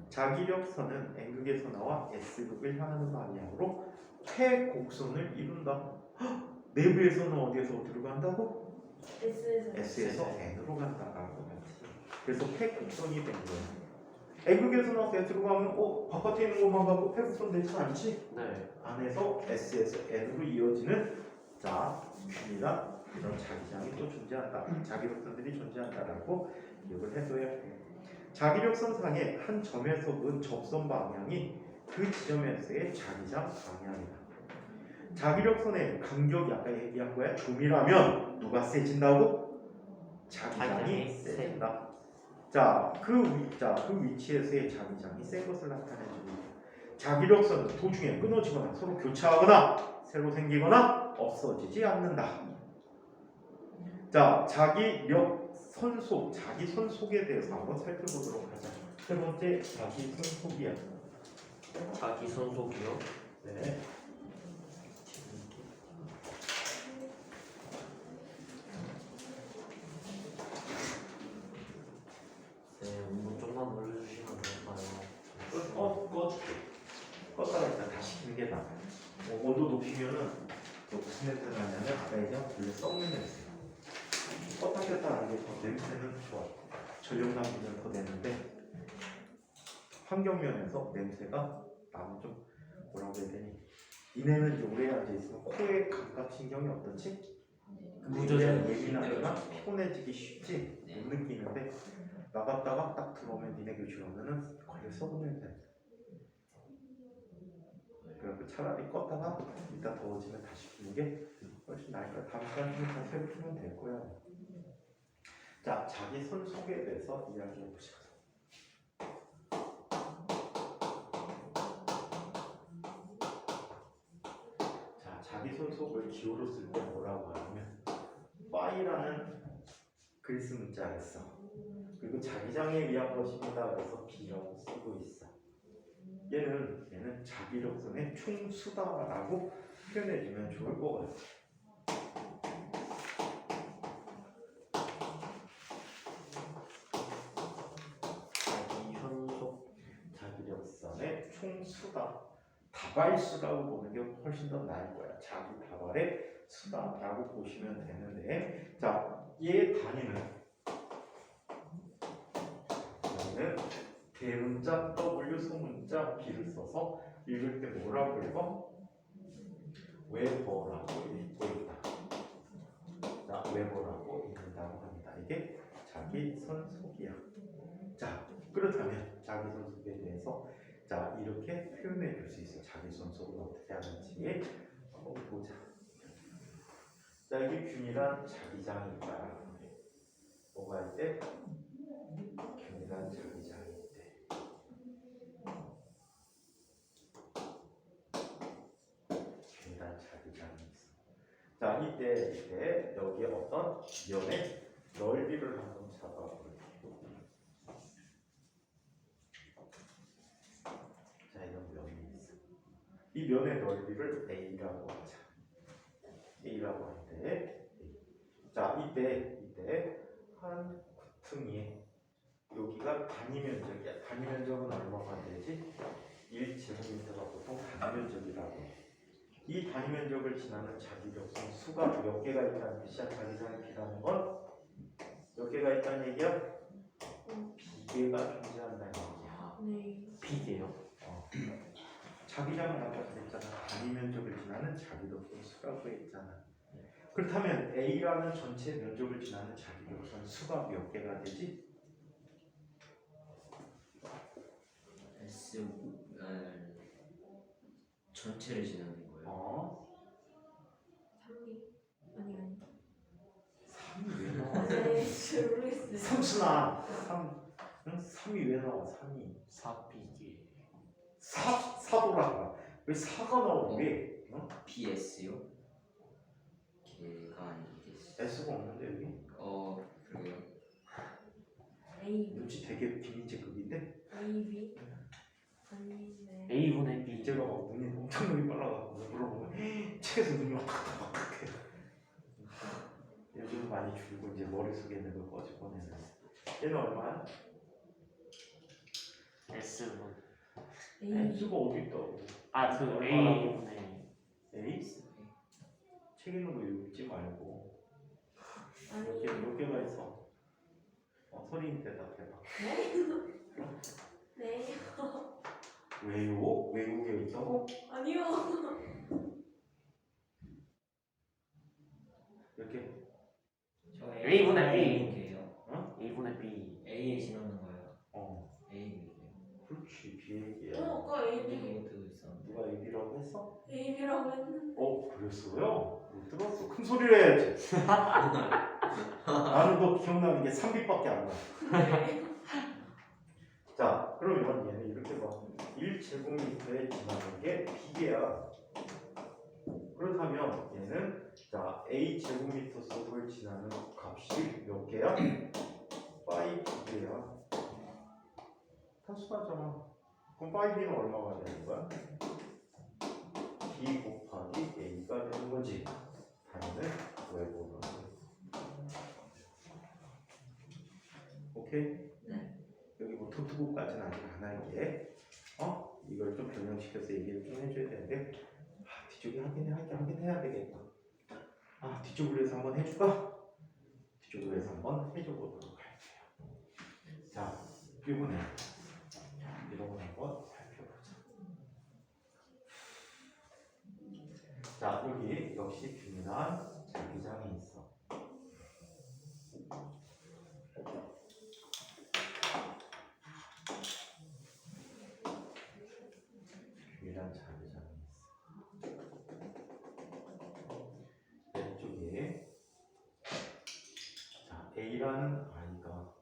자기력선은 N극에서 나와 S극을 향하는 방향으로 폐곡선을 이룬다. 헉! 내부에서는 어디에서 어디로 간다고? S에서. S에서 N으로 간다라고 하지. 그래서 폐곡선이 된 거야. N극에서 나와서 S로 가면 바깥에 있는 것만 갖고 폐곡선 되지 않지? 네. 안에서 S에서 N으로 이어지는 균이나 이런 자기장이 또 존재한다. 자기력선들이 존재한다라고 기억을 해둬야 해. 자기력선상의 한 점에서 본 접선 방향이 그 지점에서의 자기장 방향이다. 자기력선의 간격이 아까 얘기한 거야. 좀이라면 누가 세진다고? 자기장이 세진다. 그 위치에서의 자기장이 센 것을 나타내줍니다. 자기력선은 도중에 끊어지거나 서로 교차하거나 새로 생기거나 없어지지 않는다. 자, 자기 손속에 대해서 한번 살펴보도록 하자. 세 번째, 자기 손속이야. 자기 손속이요. 네. 네, 온도 좀만 올려주시면 될까요? 꺼줄게. 껐다가 일단 다시 켜는 게 나아. 온도 높이면은 무슨 냄새가 나냐면 아까 얘기한 원래 썩는 냄새. 껐다 켰다 하는 게 더 냄새는 좋아. 전력 낭비는 더 되는데 환경면에서 냄새가 나면 좀 뭐라고 해야 되니? 이내는 오래 앉아 있으면 코의 감각신경이 어떻지? 무뎌져요. 예민하거나 피곤해지기 쉽지 못 느끼는데 나갔다가 딱 들어오면 니네 교실 오면은 거의 썩은 냄새. 그래서 차라리 껐다가 이따 더워지면 다시 켜는 게 훨씬 나으니까 다음 시간에 다 새로 켜면 될 거야. 자, 자기 손속에 대해서 이야기해 보자. 자, 자기 손속을 기호로 쓸 때 뭐라고 하냐면 파이라는 그리스 문자를 써. 그리고 자기장에 의한 것입니다. 그래서 B라고 쓰고 있어. 얘는 자기력선의 충수다라고 표현해주면 좋을 것 같아. 자기 현속 자기력선의 충수다. 다발수라고 보는 게 훨씬 더 나을 거야. 자기 다발의 수다라고 보시면 되는데, 자, 얘 단위는 대문자 W 소문자 B를 써서 읽을 때 뭐라고 읽어? 웨버라고 읽고 있다. 자, 웨버라고 읽는다고 합니다. 이게 자기 손속이야. 자, 그렇다면 자기 손속에 대해서 자, 이렇게 표현해 줄 수 있어. 자기 손속을 어떻게 하는지 한번 보자. 자, 이게 균이란 자기장이니까 뭐가 할 때? 균이란 자기장일 때. 균이란 자기장이 있어. 자, 이때 여기에 어떤 면의 넓이를 한번 잡아볼게요. 자, 이런 면이 있어. 이 면의 넓이를 A라고 하자. A라고 할 때 자, 이때 한 구퉁이에 여기가 단위 면적이야. 단위 면적은 얼마가 되지? 1제곱미터가 보통 단위 면적이라고 해. 이 단위 면적을 지나는 자기력선 수가 몇 개가 있다는 뜻이야. 자기장이 비라는 건 몇 개가 있다는 얘기야? 비계가 존재한다는 얘기야. 네. 비계요. 자기장은 아까 그랬잖아. 단위 면적을 지나는 자기력선 수라고 했잖아. 그렇다면 A라는 전체 면적을 지나는 자기력선 수가 몇 개가 되지? S 전체를 지나는 거예요. 3이 아니 3이 왜 나와? 네, 잘 모르겠어요. 삼순아 3이 왜 나와? 3이 사비계. 사도라고 왜 4가 나오고 왜? PS요? 걔가 아니겠어. S가 없는데 여기? 그래요. A, 눈치 되게 김인재급인데? A, B 아닌데. A분의 B. 이제가 막 눈이 엄청 눈이 빨라가지고 물어보면 책에서 눈이 막 탁탁탁탁해. 요즘 많이 줄고 이제 머릿속에 있는 걸 꺼내는. 얘는 얼마야? S분. A, S가 어디 있다고? 그 A분의 A? 책 있는 거 읽지 말고 아니 몇 개가 있어? 소리님 대답해봐. 네. 왜요? 외국에 있다고? 아니요. 이렇게 저 A분의 B. A예요. A분의 B. A에 지나는 거예요. 어 A. 그렇지 비행기야. 아까 A, B, 이것도 있었는데. 누가 AB라고 했어? A, B라고 했는데. 그랬어요? 못 들었어. 큰 소리를 해야지. 나는 너 기억나는 게 3빛밖에 안 나. 네. 자, 그러면 얘는 이렇게 봐. 1제곱미터에 지나는 게 비계야. 그렇다면 얘는 자 A 제곱미터 속을 지나는 값이 몇 개야? 파이 비계야. 단순하잖아. 그럼 파이 B는 얼마가 되는 거야? B 곱하기 A가 되는 거지. 단위는 외고는. 오케이? 네. 여기 뭐 투투구까지는 아직 안 할게. 이걸 좀 변형시켜서 얘기를 좀 해줘야 되는데 뒤쪽에 하긴 해야 되겠다. 뒤쪽으로 해서 한번 해줄까? 뒤쪽으로 해서 한번 해줘보도록 할게요. 자, 이번에 이런 거 한번 살펴보자. 자, 여기 역시 균일한 자기장이 있어. 균일한 자기장이 있어. 왼쪽에 자, A라는 아이가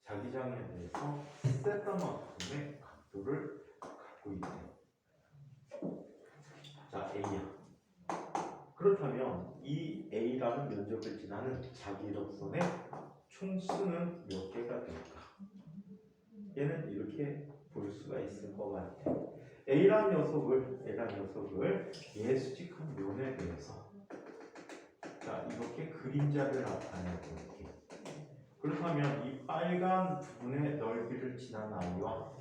자기장에 대해서 세타만큼의 각도를 갖고 있대. 자, A야. 그렇다면 이 A라는 면적을 지나는 자기력선의 총수는 몇 개가 될까? 얘는 이렇게 볼 수가 있을 것 같아. A라는 녀석을 예수직한 면에 대해서 자 이렇게 그림자를 나타내볼게. 그렇다면 이 빨간 부분의 넓이를 지난 아이와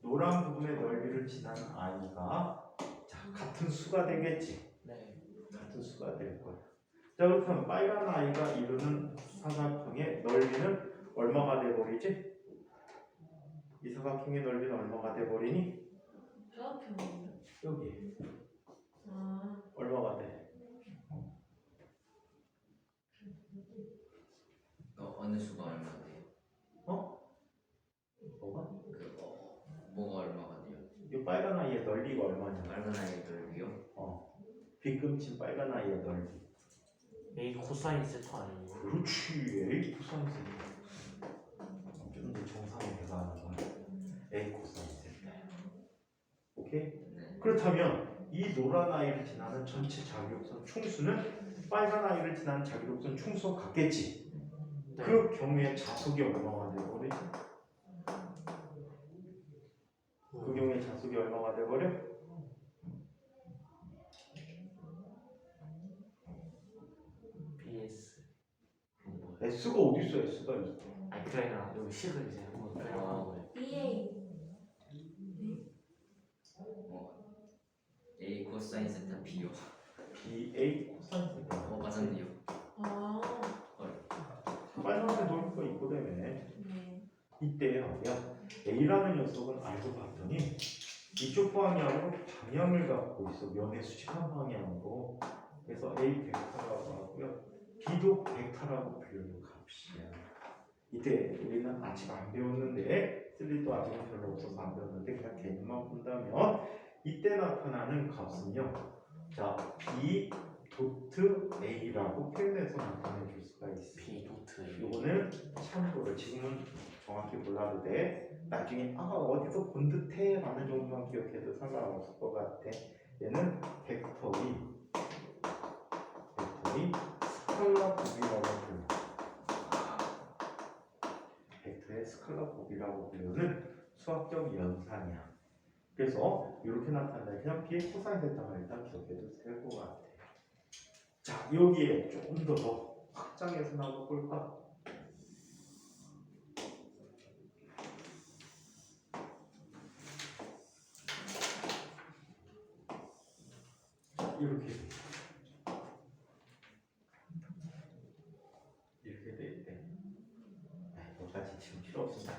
노란 부분의 넓이를 지난 아이가 자 같은 수가 되겠지. 네. 같은 수가 될 거야. 자 그렇다면 빨간 아이가 이루는 사각형의 넓이는 얼마가 돼버리지? 이 사각형의 넓이는 얼마가 돼버리니? 저학형이요? 여기 아, 얼마가 돼? 어느 수가 얼마 돼요? 뭐가? 뭐가 얼마가 돼요? 이 빨간 아이의 넓이가 얼마냐? 빨간 아이 넓이요? 빗금친 빨간 아이의 넓이. A 코사인 세타 아니에요? 그렇지. A 코사인 세타. 좀 더 정상에 대가하는 거야. A 코사인 세타. 오케이? 네. 그렇다면 이 노란 아이를 지나는 전체 자기력선 총수는 빨간 아이를 지나는 자기력선 총수와 같겠지. 네. 그 경우에 자속이 얼마가 돼버리지? 그 경우에 자속이 얼마가 돼버려? BS. S가 어디 있어? S가 있어. 아니 그게 아니라 여기 식을 이제 한번 설명하는 거예요. BA. A 코사인 세타 B요. BA 코사인 세타. 맞았네요. 아. 빨간색 돌리가 있거든. 네. 이때요. A라는 녀석은 알고 봤더니 이쪽 방향으로 방향을 갖고 있어. 면의 수직한 방향으로. 그래서 A 벡터라고 하고요. B도 벡터라고 불리는 값이야. 이때 우리는 아직 안 배웠는데 쓸 일도 아직은 별로 없어서 안 배웠는데 그냥 개념만 본다면 이때 나타나는 값은요. 자, B 도트 A라고 표현해서 나타내 줄 수가 있어. B 도트 이거는 참고로 지금은 정확히 몰라도 돼. 나중에 어디서 본 듯해 라는 정도만 기억해도 상관없을 것 같아. 얘는 벡터이 스칼라 곱이라고 불러. 벡터의 스칼라 곱이라고 불리는 수학적 연산이야. 그래서 이렇게 나타난다. 그냥 B의 코사인 세타만 일단 기억해도 될 것 같아. 자, 여기에 조금 더 확장해서 나눠 볼까? 이렇게 돼 있대. 여기까지 지금 필요 없으니까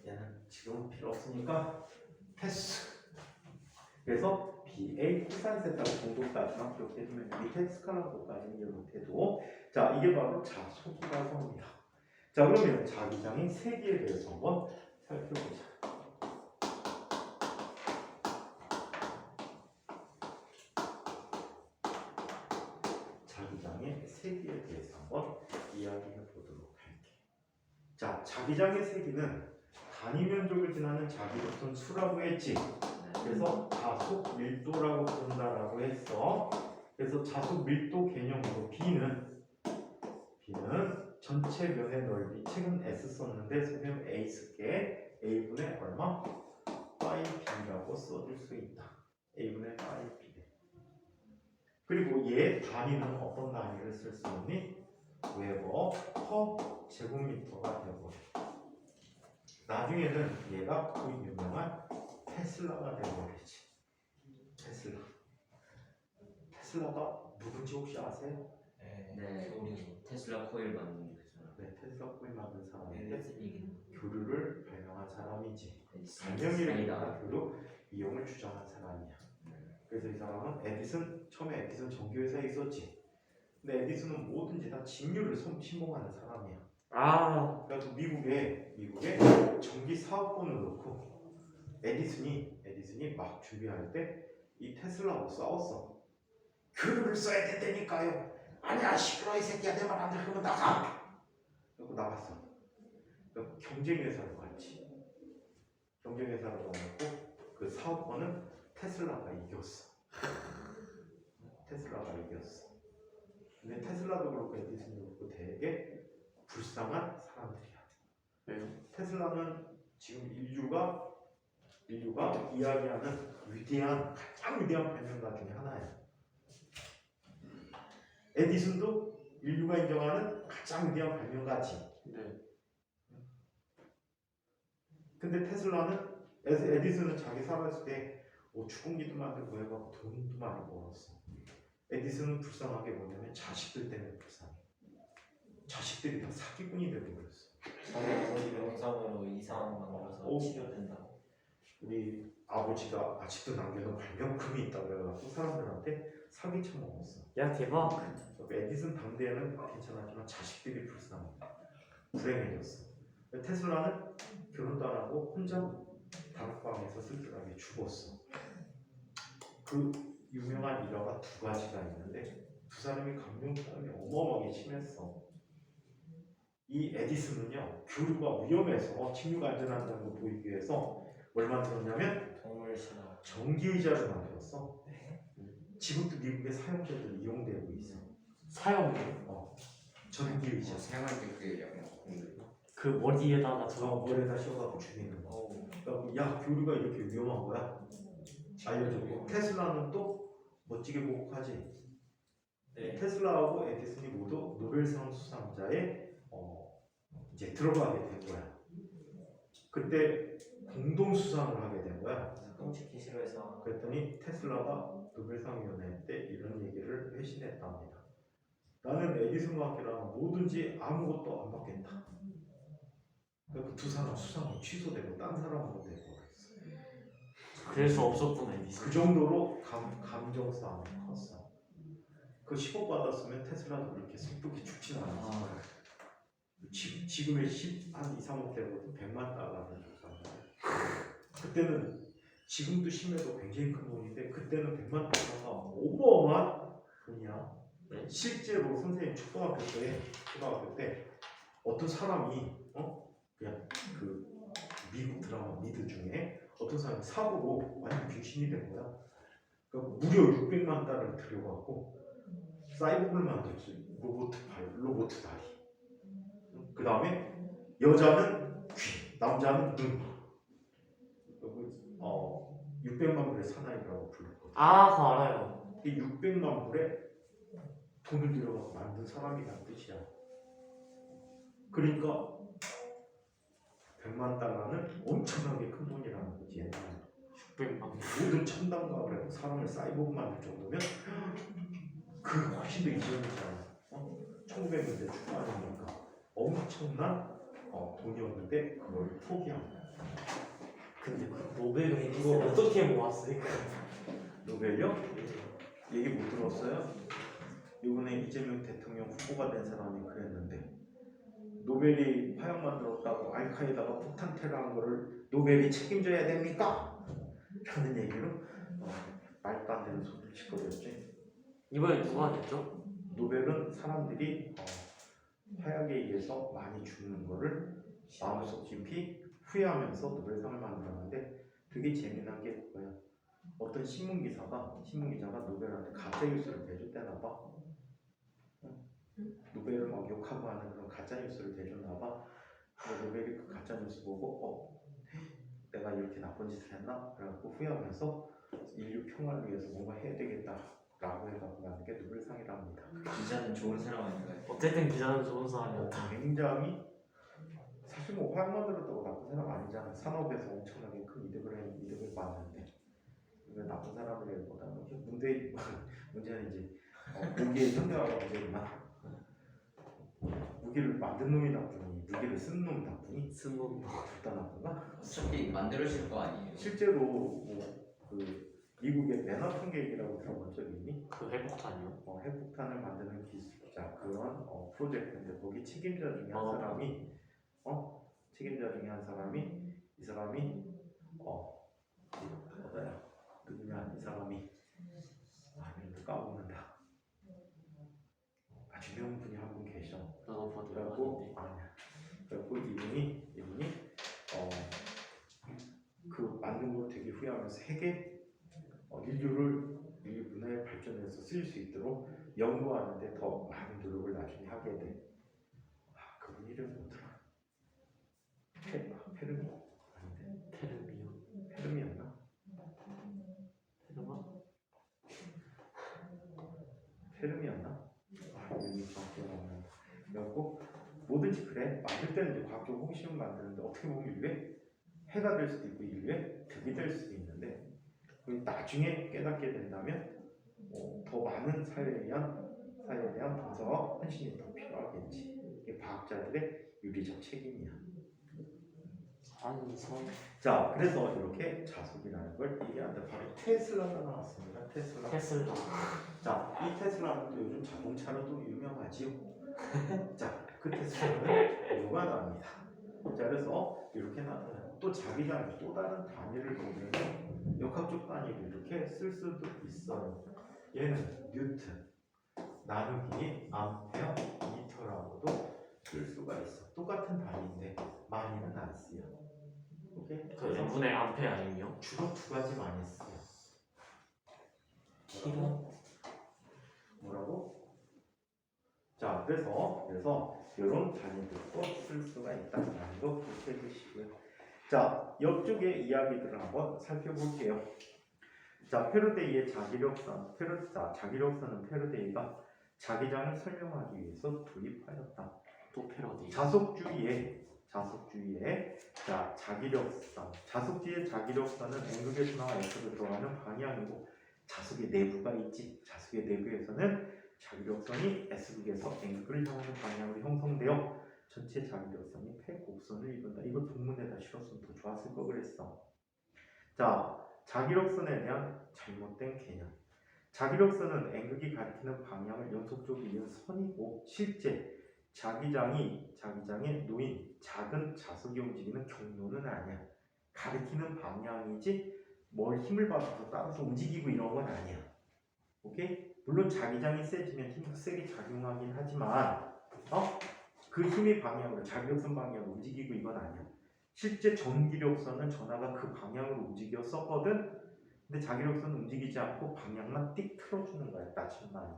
얘는 지금 필요 없으니까 패스. 그래서 BA 코사인 세타를 정도까지만 기억해두면 밑에 스칼라고까지는 이해 못해도 자 이게 바로 자속이라고 합니다. 자 그러면 자기장인 세기에 대해서 한번 살펴보자. 자기장의 세기에 대해서 한번 이야기해 보도록 할게. 자 자기장의 세기는 단위 면적을 지나는 자기로선 수라고 했지. 그래서 자속 밀도라고 부른다라고 했어. 그래서 자속 밀도 개념으로 B는 전체 면의 넓이 책은 S 썼는데 선생님 A 쓸게. A분의 얼마? 파이 B라고 써줄 수 있다. A분의 파이 B. 그리고 얘 단위는 어떤 단위를 쓸 수 있니? 웨버 퍼 제곱미터가 되고 나중에는 얘가 그 유명한 테슬라가 되어버리지. 테슬라가 누군지 혹시 아세요? 네. 테슬라 코일 만든 거잖아. 네, 테슬라 코일 만든 사람인데 에디슨이 교류를 발명한 사람이지. 에디슨. 발명이라기보다 교류 이용을 주장한 사람이야. 그래서 이 사람은 처음에 에디슨 전기회사에 있었지. 근데 에디슨은 뭐든지 다 직류를 신봉하는 사람이야. 아 그래서 미국에 전기 사업권을 놓고 에디슨이 막 준비할 때 이 테슬라하고 싸웠어. 교류를 써야 된다니까요. 아니야 시끄러 이 새끼야 내 말 안 들으면 나가. 그리고 나갔어. 그러니까 경쟁회사로 갔지. 경쟁회사로 가고 그 사업권은 테슬라가 이겼어. 근데 테슬라도 그렇고 에디슨도 그렇고 되게 불쌍한 사람들이야. 왜요? 테슬라는 지금 인류가 이야기하는 가장 위대한 발명가 중에 하나예요. 에디슨도 인류가 인정하는 가장 위대한 발명가지. 네. 근데 에디슨은 자기 살아있을 때 축구기도 만들고 해갖고 돈도 많이 벌었어. 에디슨은 불쌍하게 뭐냐면 자식들 때문에 불쌍해. 자식들이 다 사기꾼이 되어버렸어. 자기 명상으로 이상 만들어서 오. 치료된다고. 우리 아버지가 아직도 남겨놓은 발명품이 있다고 그래갖고 사람들한테 사기 쳐먹었어. 야 대박. 에디슨 당대에는 괜찮았지만 자식들이 불쌍해. 불행해졌어. 테슬라는 결혼도 안 하고 혼자 다락방에서 쓸쓸하게 죽었어. 그 유명한 일화가 두 가지가 있는데 두 사람이 감명싸움이 어마어마하게 심했어. 이 에디슨은요 교류가 위험해서 침류가 안전하다는 걸 보이기 위해서 뭘 만들었냐면 동물 신화. 전기의자를 만들었어. 지금도 미국의 사용자들이 이용되고 있어. 사용이요? 전기의자. 사용할 때 그게 영향. 그 머리에다가 머리에다 씌워갖고 죽이는 거. 어우. 그러니까 야 교류가 이렇게 위험한 거야. 알려줬고 테슬라는 또 멋지게 보복하지. 네. 테슬라하고 에디슨이 모두 노벨상 수상자에 이제 들어가게 된 거야. 그때 공동 수상을 하게 된 거야. 똥치기 싫어해서. 그랬더니 테슬라가 노벨상위원회 때 이런 얘기를 회신했답니다. 나는 에디슨과 함께라면 뭐든지 아무것도 안 받겠다. 그 두 사람 수상이 취소되고 딴 사람으로 돼버렸어. 그래서 없었구나 에디슨. 그 정도로 감정 싸움이 컸어. 그 10억 받았으면 테슬라도 그렇게 슬프게 죽진 않았을 거야. 지금의 10한 2, 3억 되거든 100만 달러를 줬잖아. 그때는 지금도 10매도 굉장히 큰 돈인데 그때는 100만 달러가 어마어마한 돈이야. 네? 실제로 선생님 초등학교 때 어떤 사람이 그냥 그 미국 드라마 미드 중에 어떤 사람이 사고로 완전 귀신이 된 거야. 그러니까 무려 600만 달러를 들여갖고 사이보그를 만들었어. 로봇 다리. 그 다음에 여자는 귀, 남자는 눈. 600만 불의 사나이라고 불렀거든. 아 그거 알아요. 이 600만 불에 돈을 들여갖고 만든 사람이란 뜻이야. 그러니까 100만 달러는 엄청나게 큰 돈이라는 거지. 옛날에 600만. 모든 첨단과학을 해서 사람을 사이보그 만들 정도면 그 훨씬 더 이전이잖아. 1900년대 초반이니까 엄청난 돈이었는데 그걸 포기한 거야. 근데 그 노벨을 그걸 어떻게 모았을까? 노벨요? 얘기 못 들었어요? 이번에 이재명 대통령 후보가 된 사람이 그랬는데 노벨이 화약 만들었다고 알카에다가 폭탄 테러한 거를 노벨이 책임져야 됩니까? 라는 얘기로 말도 안 되는 소리를 짓거렸지. 이번에 누가 됐죠? 노벨은 사람들이 화약에 의해서 많이 죽는 거를 마음속 깊이 후회하면서 노벨상을 만들었는데 되게 재미난 게 그거야. 어떤 신문기자가 노벨한테 가짜 뉴스를 대줬대나 봐. 노벨을 막 욕하고 하는 그런 가짜 뉴스를 대줬나 봐. 노벨이 그 가짜 뉴스 보고 내가 이렇게 나쁜 짓을 했나? 그래갖고 후회하면서 인류 평화를 위해서 뭔가 해야 되겠다라고 해갖고 만든 게 노벨상이랍니다. 기자는 좋은 사람 아닌가요? 어쨌든 기자는 좋은 사람이었다. 굉장히 사실 뭐 화약 만들었다고 나쁜 사람 아니잖아. 산업에서 엄청나게 큰 이득을 봤는데 왜 나쁜 사람이라기보다는 문제는 이제 무기의 현대화가 문제구나. 무기를 만든 놈이 나쁘니 무기를 쓴 놈이 나쁘니 쓴 놈. 둘다 나쁜가? 어차피 만들어질 거 아니에요. 실제로 그 미국의 맨하탄 계획이라고 들어본 적이 있니? 그 핵폭탄이요? 핵폭탄을 만드는 기술자 그런 프로젝트인데 거기 책임자 중에 한 사람이 이 사람이 누구냐 이 사람이 이름도 까먹는다. 아주 유명한 분이 한 분 계셔. 나도 봐도 그래갖고 이분이 그 만든 걸 되게 후회하면서 핵에 인류 문화의 발전에서 쓰일 수 있도록 연구하는데 더 많은 노력을 나중에 하게 돼. 그분 이름 뭐더라? 페르미? 아닌데 테르미요. 페르미였나? 테르마? 페르미였나? 이름이 정확히 기억나는. 그래갖고 뭐든지 그래 만들 때는 이제 과학적 호기심을 만드는데 어떻게 보면 인류의 해가 될 수도 있고 인류의 득이 될 수도 있는데 나중에 깨닫게 된다면 더 많은 사회에 대한 분석과 헌신이 더 필요하겠지. 이게 과학자들의 윤리적 책임이야. 자, 그래서 이렇게 자석이라는 걸 얘기하는데 바로 테슬라가 나왔습니다. 테슬라. 자, 이 테슬라는 또 요즘 자동차로도 유명하지요. 자, 그 테슬라는 누가 나옵니다. 자, 그래서 이렇게 나타나요. 또 자기장 또 다른 단위를 보면 역학적 단위를 이렇게 쓸 수도 있어요. 얘는 뉴턴, 나누기 암페어, 미터라고도 쓸 수가 있어. 똑같은 단위인데 많이는 안 쓰여. 오케이? 그 n분의 암페 아니요? 주로 두 가지 많이 쓰여. 키로? 뭐라고? 자, 그래서 이런 단위들도 쓸 수가 있다는 거 기억해 주시고요. 자, 옆쪽의 이야기들을 한번 살펴볼게요. 자, 페르데이의 자기력선. 자기력선은 페르데이가 자기장을 설명하기 위해서 도입하였다. 또 패러디. 자석주의에 자 자기력선. 자석주의의 자기력선은 N극의 순환과 S로 들어가는 방향이고 자석의 내부가 있지. 자석의 내부에서는 자기력선이 S극에서 N극을 향하는 방향으로 형성되어 전체 자기력선이 폐곡선을 이룬다. 이걸 본문에다 실었으면 더 좋았을 거 그랬어. 자, 자기력선에 대한 잘못된 개념. 자기력선은 N극이 가리키는 방향을 연속적으로 이은 선이고 실제 자기장에 놓인 작은 자석이 움직이는 경로는 아니야. 가리키는 방향이지 뭘 힘을 받아서 따라서 움직이고 이런 건 아니야. 오케이? 물론 자기장이 세지면 힘도 세게 작용하긴 하지만 그 힘의 방향으로 자기력선 방향으로 움직이고 이건 아니야. 실제 전기력선은 전하가 그 방향으로 움직였었거든. 근데 자기력선은 움직이지 않고 방향만 띡 틀어주는 거야. 나침반이.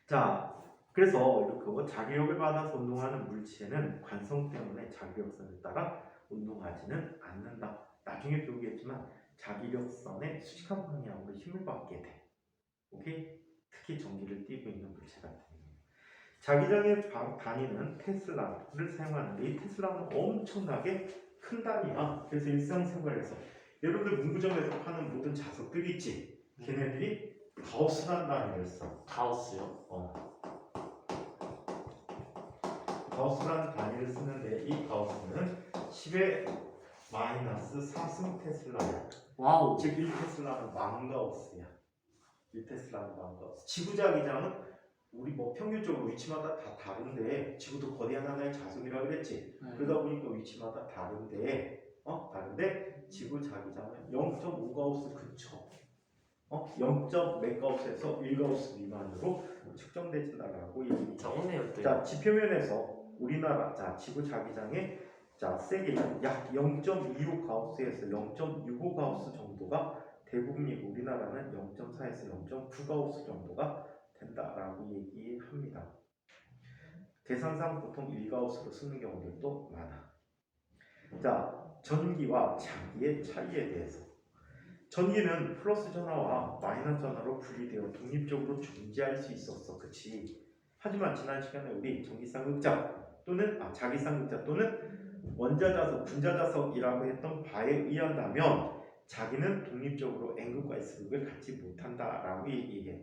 자, 그래서 이렇게 자기력을 받아서 운동하는 물체는 관성 때문에 자기력선을 따라 운동하지는 않는다. 나중에 배우겠지만 자기력선의 수직한 방향으로 힘을 받게 돼. 오케이? 특히 전기를 띠고 있는 물체 같은 경우. 자기장의 단위는 테슬라를 사용하는데 이 테슬라는 엄청나게 큰 단위야. 그래서 일상생활에서 여러분들 문구점에서 파는 모든 자석들 있지? 걔네들이 가우스라는 단위를 써. 가우스요? 가우스라는 단위를 쓰는데 이 가우스는 10의 마이너스 4승 테슬라야. 와우. 즉 1테슬라는 만가우스야. 1테슬라는 만가우스. 지구자기장은 우리 뭐 평균적으로 위치마다 다 다른데 지구도 거대한 하나의 자석이라고 그랬지. 그러다 보니까 위치마다 다른데 지구 자기장은 0.5가우스 근처 0. 몇 가우스에서 1가우스 미만으로 측정되진다라고 얘기합니다. 적네요 또. 자, 지표면에서 우리나라 지구 자기장의 세계 약 0.25 가우스에서 0.65 가우스 정도가 대부분이고 우리나라는 0.4에서 0.9 가우스 정도가 된다라고 얘기합니다. 계산상 보통 1가우스로 쓰는 경우들도 많아. 자, 전기와 자기의 차이에 대해서. 전기는 플러스 전하와 마이너스 전하로 분리되어 독립적으로 존재할 수 있었어. 그치? 하지만 지난 시간에 우리 전기쌍극자 또는 자기쌍극자 또는 원자자석, 분자자석이라고 했던 바에 의한다면 자기는 독립적으로 N극과 S극을 갖지 못한다라고 얘기해.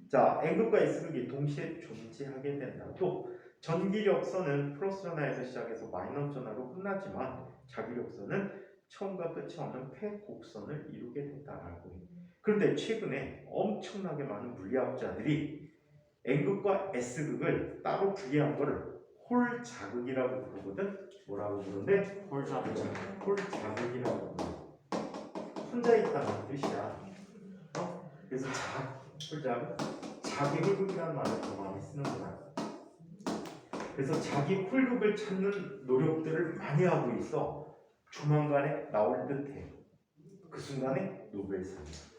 자, N극과 S극이 동시에 존재하게 된다. 또 전기력선은 플러스 전하에서 시작해서 마이너스 전하로 끝나지만 자기력선은 처음과 끝이 없는 폐곡선을 이루게 된다라고 해. 그런데 최근에 엄청나게 많은 물리학자들이 N극과 S극을 따로 분리한 거를 홀 자극이라고 부르거든. 뭐라고 부르는데? 홀자극. 홀 자극이라고 부르. 혼자 있다는 뜻이야. 그래서 홀 자극, 자기 홀극이라는 말을 더 많이 쓰는구나. 그래서 자기 홀극을 찾는 노력들을 많이 하고 있어. 조만간에 나올 듯해. 그 순간에 노벨상이야.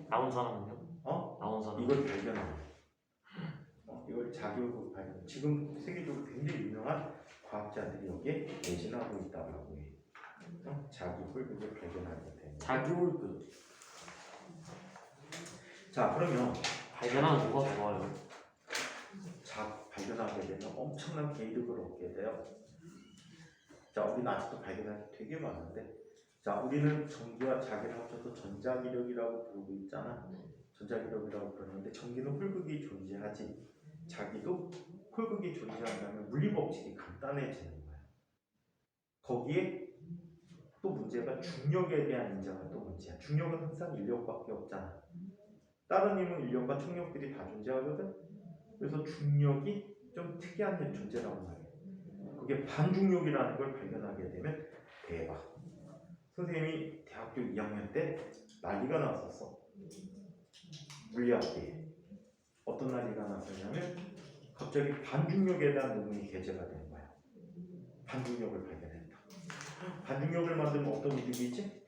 나온 사람은요? 나온 사람. 이걸 발견해. 이걸 자기 홀극 발견. 지금 세계적으로 굉장히 유명한 과학자들이 여기에 매진하고 있다라고 해. 자기 홀극을 발견하게 돼. 자기 홀극. 자, 그러면 발견하면 뭐가 좋아요? 발견하게 되면 엄청난 개이득을 얻게 돼요. 자, 우리는 아직도 발견할 게 되게 많은데, 자, 우리는 전기와 자기를 합쳐서 전자기력이라고 부르고 있잖아. 전자기력이라고 부르는데 전기는 홀극이 존재하지. 자기도 홀극이 존재한다면 물리법칙이 간단해지는 거야. 거기에 또 문제가 중력에 대한 인정은 또 문제야. 중력은 항상 인력밖에 없잖아. 다른 힘은 인력과 충력들이 다 존재하거든. 그래서 중력이 좀 특이한 존재라고 말이야. 그게 반중력이라는 걸 발견하게 되면 대박. 선생님이 대학교 2학년 때 난리가 났었어. 물리학계에. 어떤 난리가 났었냐면 갑자기 반중력에 대한 논문이 게재가 된 거야. 반중력을 발견했다. 반중력을 만들면 어떤 이득이 있지?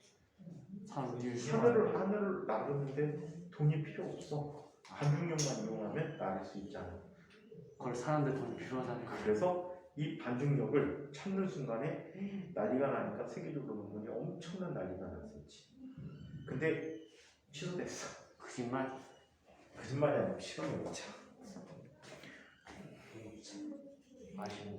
하늘을 나르는데 돈이 필요 없어. 반중력만 이용하면 나를 수 있잖아. 그걸 사는데 돈이 필요하다니까. 그래서 이 반중력을 찾는 순간에 난리가 나니까 세계적으로 논문이 엄청난 난리가 났었지. 근데 취소됐어. 거짓말. 거짓말이 아니고 실험해보자. 아쉽네.